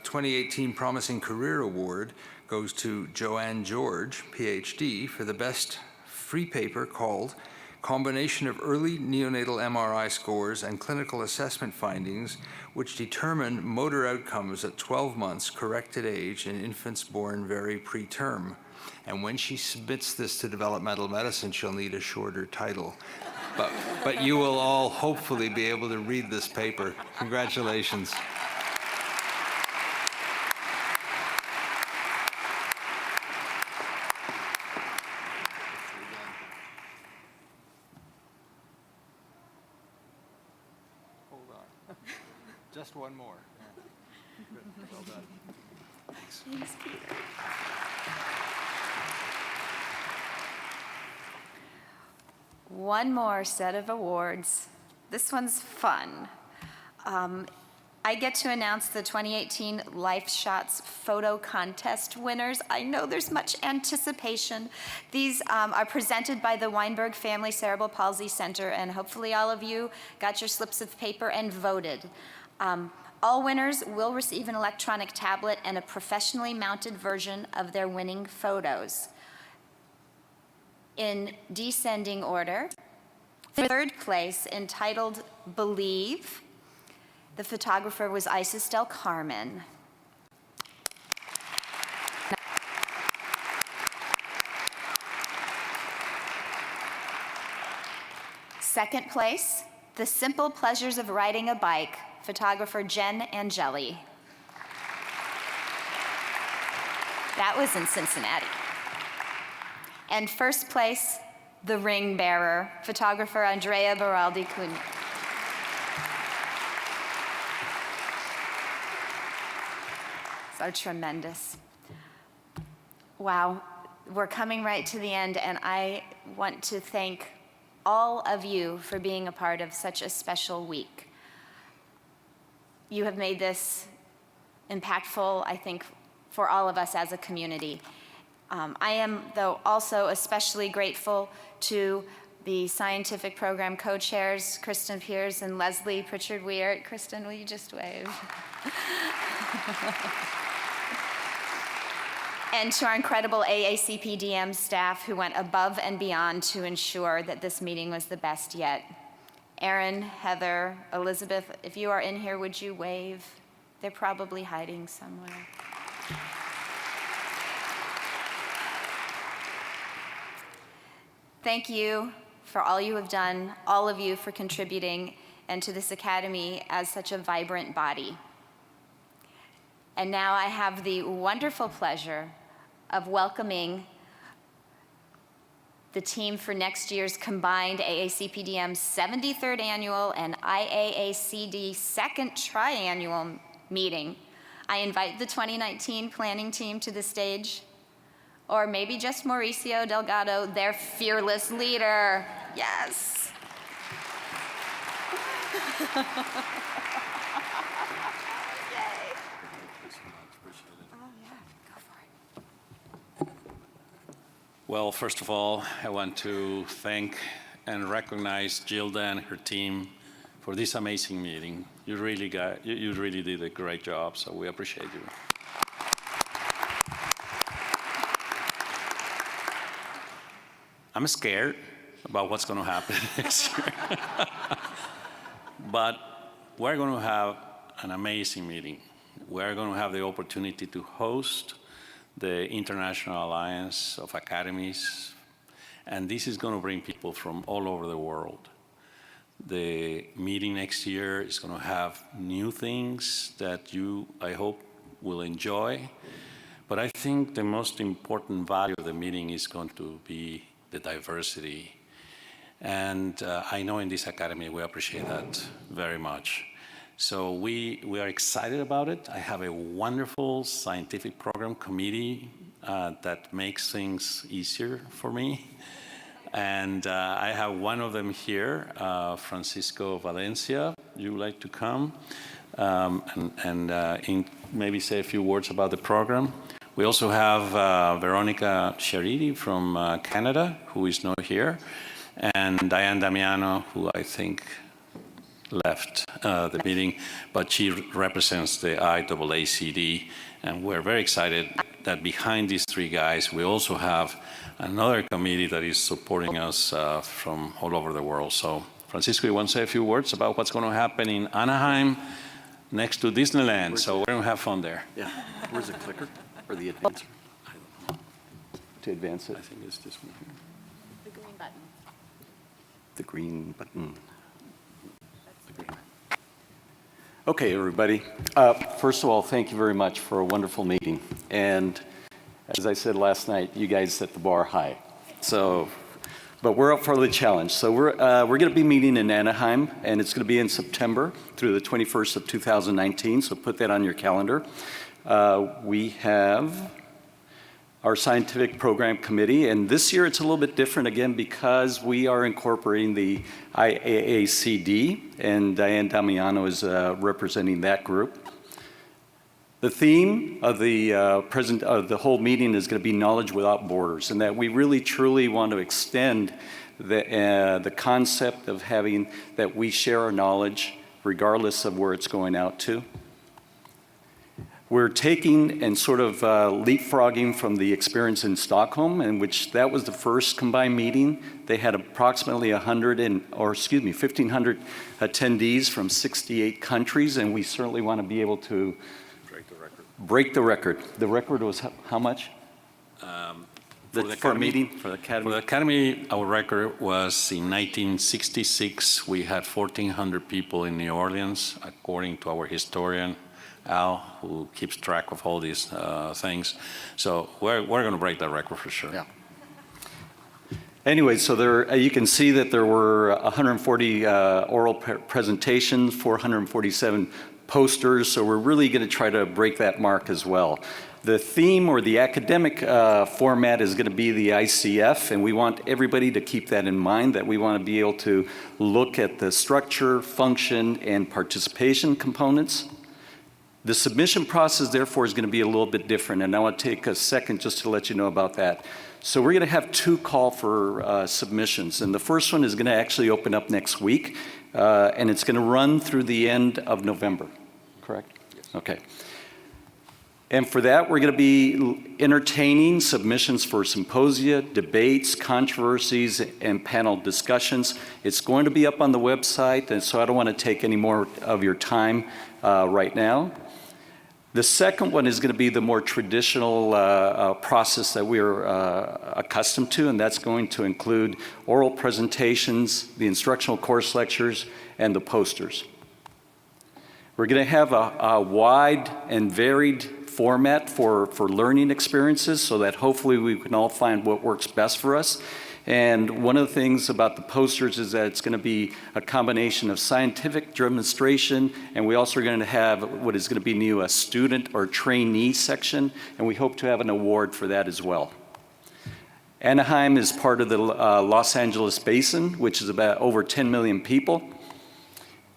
2018 Promising Career Award goes to Joanne George, PhD, for the best free paper called Combination of Early Neonatal MRI Scores and Clinical Assessment Findings which determine motor outcomes at 12 months corrected age in infants born very preterm. And when she submits this to developmental medicine, she'll need a shorter title. But you will all hopefully be able to read this paper. Congratulations. Hold on. Just one more. Yeah. Good. Well done. Thanks. Thanks, Peter. One more set of awards. This one's fun. I get to announce the 2018 Life Shots Photo Contest winners. I know there's much anticipation. These are presented by the Weinberg Family Cerebral Palsy Center, and hopefully all of you got your slips of paper and voted. All winners will receive an electronic tablet and a professionally mounted version of their winning photos. In descending order, third place, entitled Believe, the photographer was Isis Del Carmen. Second place, The Simple Pleasures of Riding a Bike, photographer Jen Angeli. That was in Cincinnati. And first place, The Ring Bearer, photographer Andrea Baraldi Cunha. So tremendous. Wow, we're coming right to the end, and I want to thank all of you for being a part of such a special week. You have made this impactful, I think, for all of us as a community. I am, though, also especially grateful to the scientific program co-chairs, Kristen Piers and Leslie Pritchard-Weir. Kristen, will you just wave? And to our incredible AACPDM staff who went above and beyond to ensure that this meeting was the best yet. Erin, Heather, Elizabeth, if you are in here, would you wave? They're probably hiding somewhere. Thank you for all you have done, all of you for contributing, and to this Academy as such a vibrant body. And now I have the wonderful pleasure of welcoming the team for next year's combined AACPDM 73rd Annual and IAACD second triannual meeting. I invite the 2019 planning team to the stage, or maybe just Mauricio Delgado, their fearless leader. Yes. Well, first of all, I want to thank and recognize Gilda and her team for this amazing meeting. You really did a great job, so we appreciate you. I'm scared about what's going to happen next year. But we're going to have an amazing meeting. We're going to have the opportunity to host the International Alliance of Academies, and this is going to bring people from all over the world. The meeting next year is going to have new things that you, I hope, will enjoy. But I think the most important value of the meeting is going to be the diversity. And I know in this Academy we appreciate that very much. So we are excited about it. I have a wonderful scientific program committee that makes things easier for me. And I have one of them here, Francisco Valencia. You would like to come and maybe say a few words about the program. We also have Veronica Chariti from Canada, who is not here, and Diane Damiano, who I think left the meeting, but she represents the IAACD, and we're very excited that behind these three guys, we also have another committee that is supporting us from all over the world. So, Francisco, you want to say a few words about what's going to happen in Anaheim next to Disneyland? So we're going to have fun there. Yeah. Where's the clicker or the advancer? I don't know. To advance it? I think it's this one here. The green button. The green button. Okay, everybody. First of all, thank you very much for a wonderful meeting. And as I said last night, you guys set the bar high. So, but we're up for the challenge. So we're going to be meeting in Anaheim, and it's going to be in September through the 21st of 2019. So put that on your calendar. We have our scientific program committee. And this year it's a little bit different again because we are incorporating the AACD, and Diane Damiano is representing that group. The theme of the whole meeting is going to be knowledge without borders, and that we really truly want to extend the concept of having that we share our knowledge regardless of where it's going out to. We're taking and sort of leapfrogging from the experience in Stockholm, in which that was the first combined meeting. They had approximately 1,500 attendees from 68 countries, and we certainly want to be able to break the record. The record was how much? For a meeting, for the Academy? For the Academy, our record was in 1966. We had 1,400 people in New Orleans, according to our historian, Al, who keeps track of all these things. So we're going to break that record for sure. Yeah. Anyway, so there you can see that there were 140 oral presentations, 447 posters, so we're really going to try to break that mark as well. The theme or the academic format is going to be the ICF, and we want everybody to keep that in mind, that we want to be able to look at the structure, function, and participation components. The submission process, therefore, is going to be a little bit different, and I want to take a second just to let you know about that. So we're going to have two call for submissions, and the first one is going to actually open up next week, and it's going to run through the end of November, correct? Yes. Okay. And for that, we're going to be entertaining submissions for symposia, debates, controversies, and panel discussions. It's going to be up on the website, and so I don't want to take any more of your time right now. The second one is going to be the more traditional process that we are accustomed to, and that's going to include oral presentations, the instructional course lectures, and the posters. We're going to have a wide and varied format for learning experiences so that hopefully we can all find what works best for us. And one of the things about the posters is that it's going to be a combination of scientific demonstration, and we also are going to have what is going to be new, a student or trainee section, and we hope to have an award for that as well. Anaheim is part of the Los Angeles Basin, which is about over 10 million people.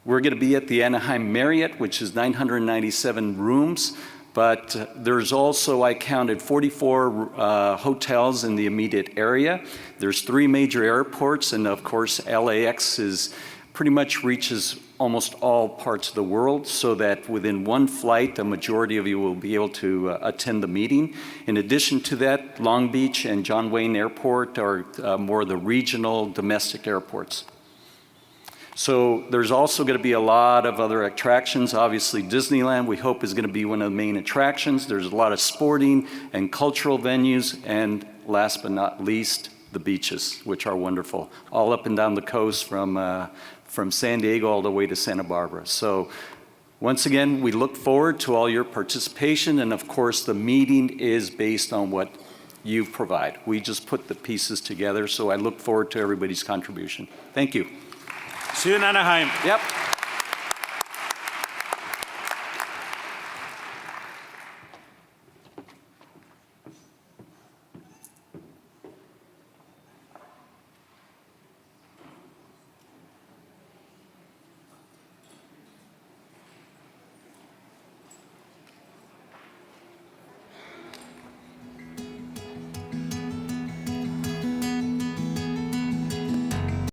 We're going to be at the Anaheim Marriott, which is 997 rooms. But there's also, I counted 44 hotels in the immediate area. There's 3 major airports, and of course, LAX pretty much reaches almost all parts of the world, so that within one flight, a majority of you will be able to attend the meeting. In addition to that, Long Beach and John Wayne Airport are more the regional domestic airports. So there's also going to be a lot of other attractions. Obviously, Disneyland, we hope, is going to be one of the main attractions. There's a lot of sporting and cultural venues, and last but not least, the beaches, which are wonderful, all up and down the coast from San Diego all the way to Santa Barbara. So once again, we look forward to all your participation, and of course, the meeting is based on what you provide. We just put the pieces together, so I look forward to everybody's contribution. Thank you. See you in Anaheim. Yep.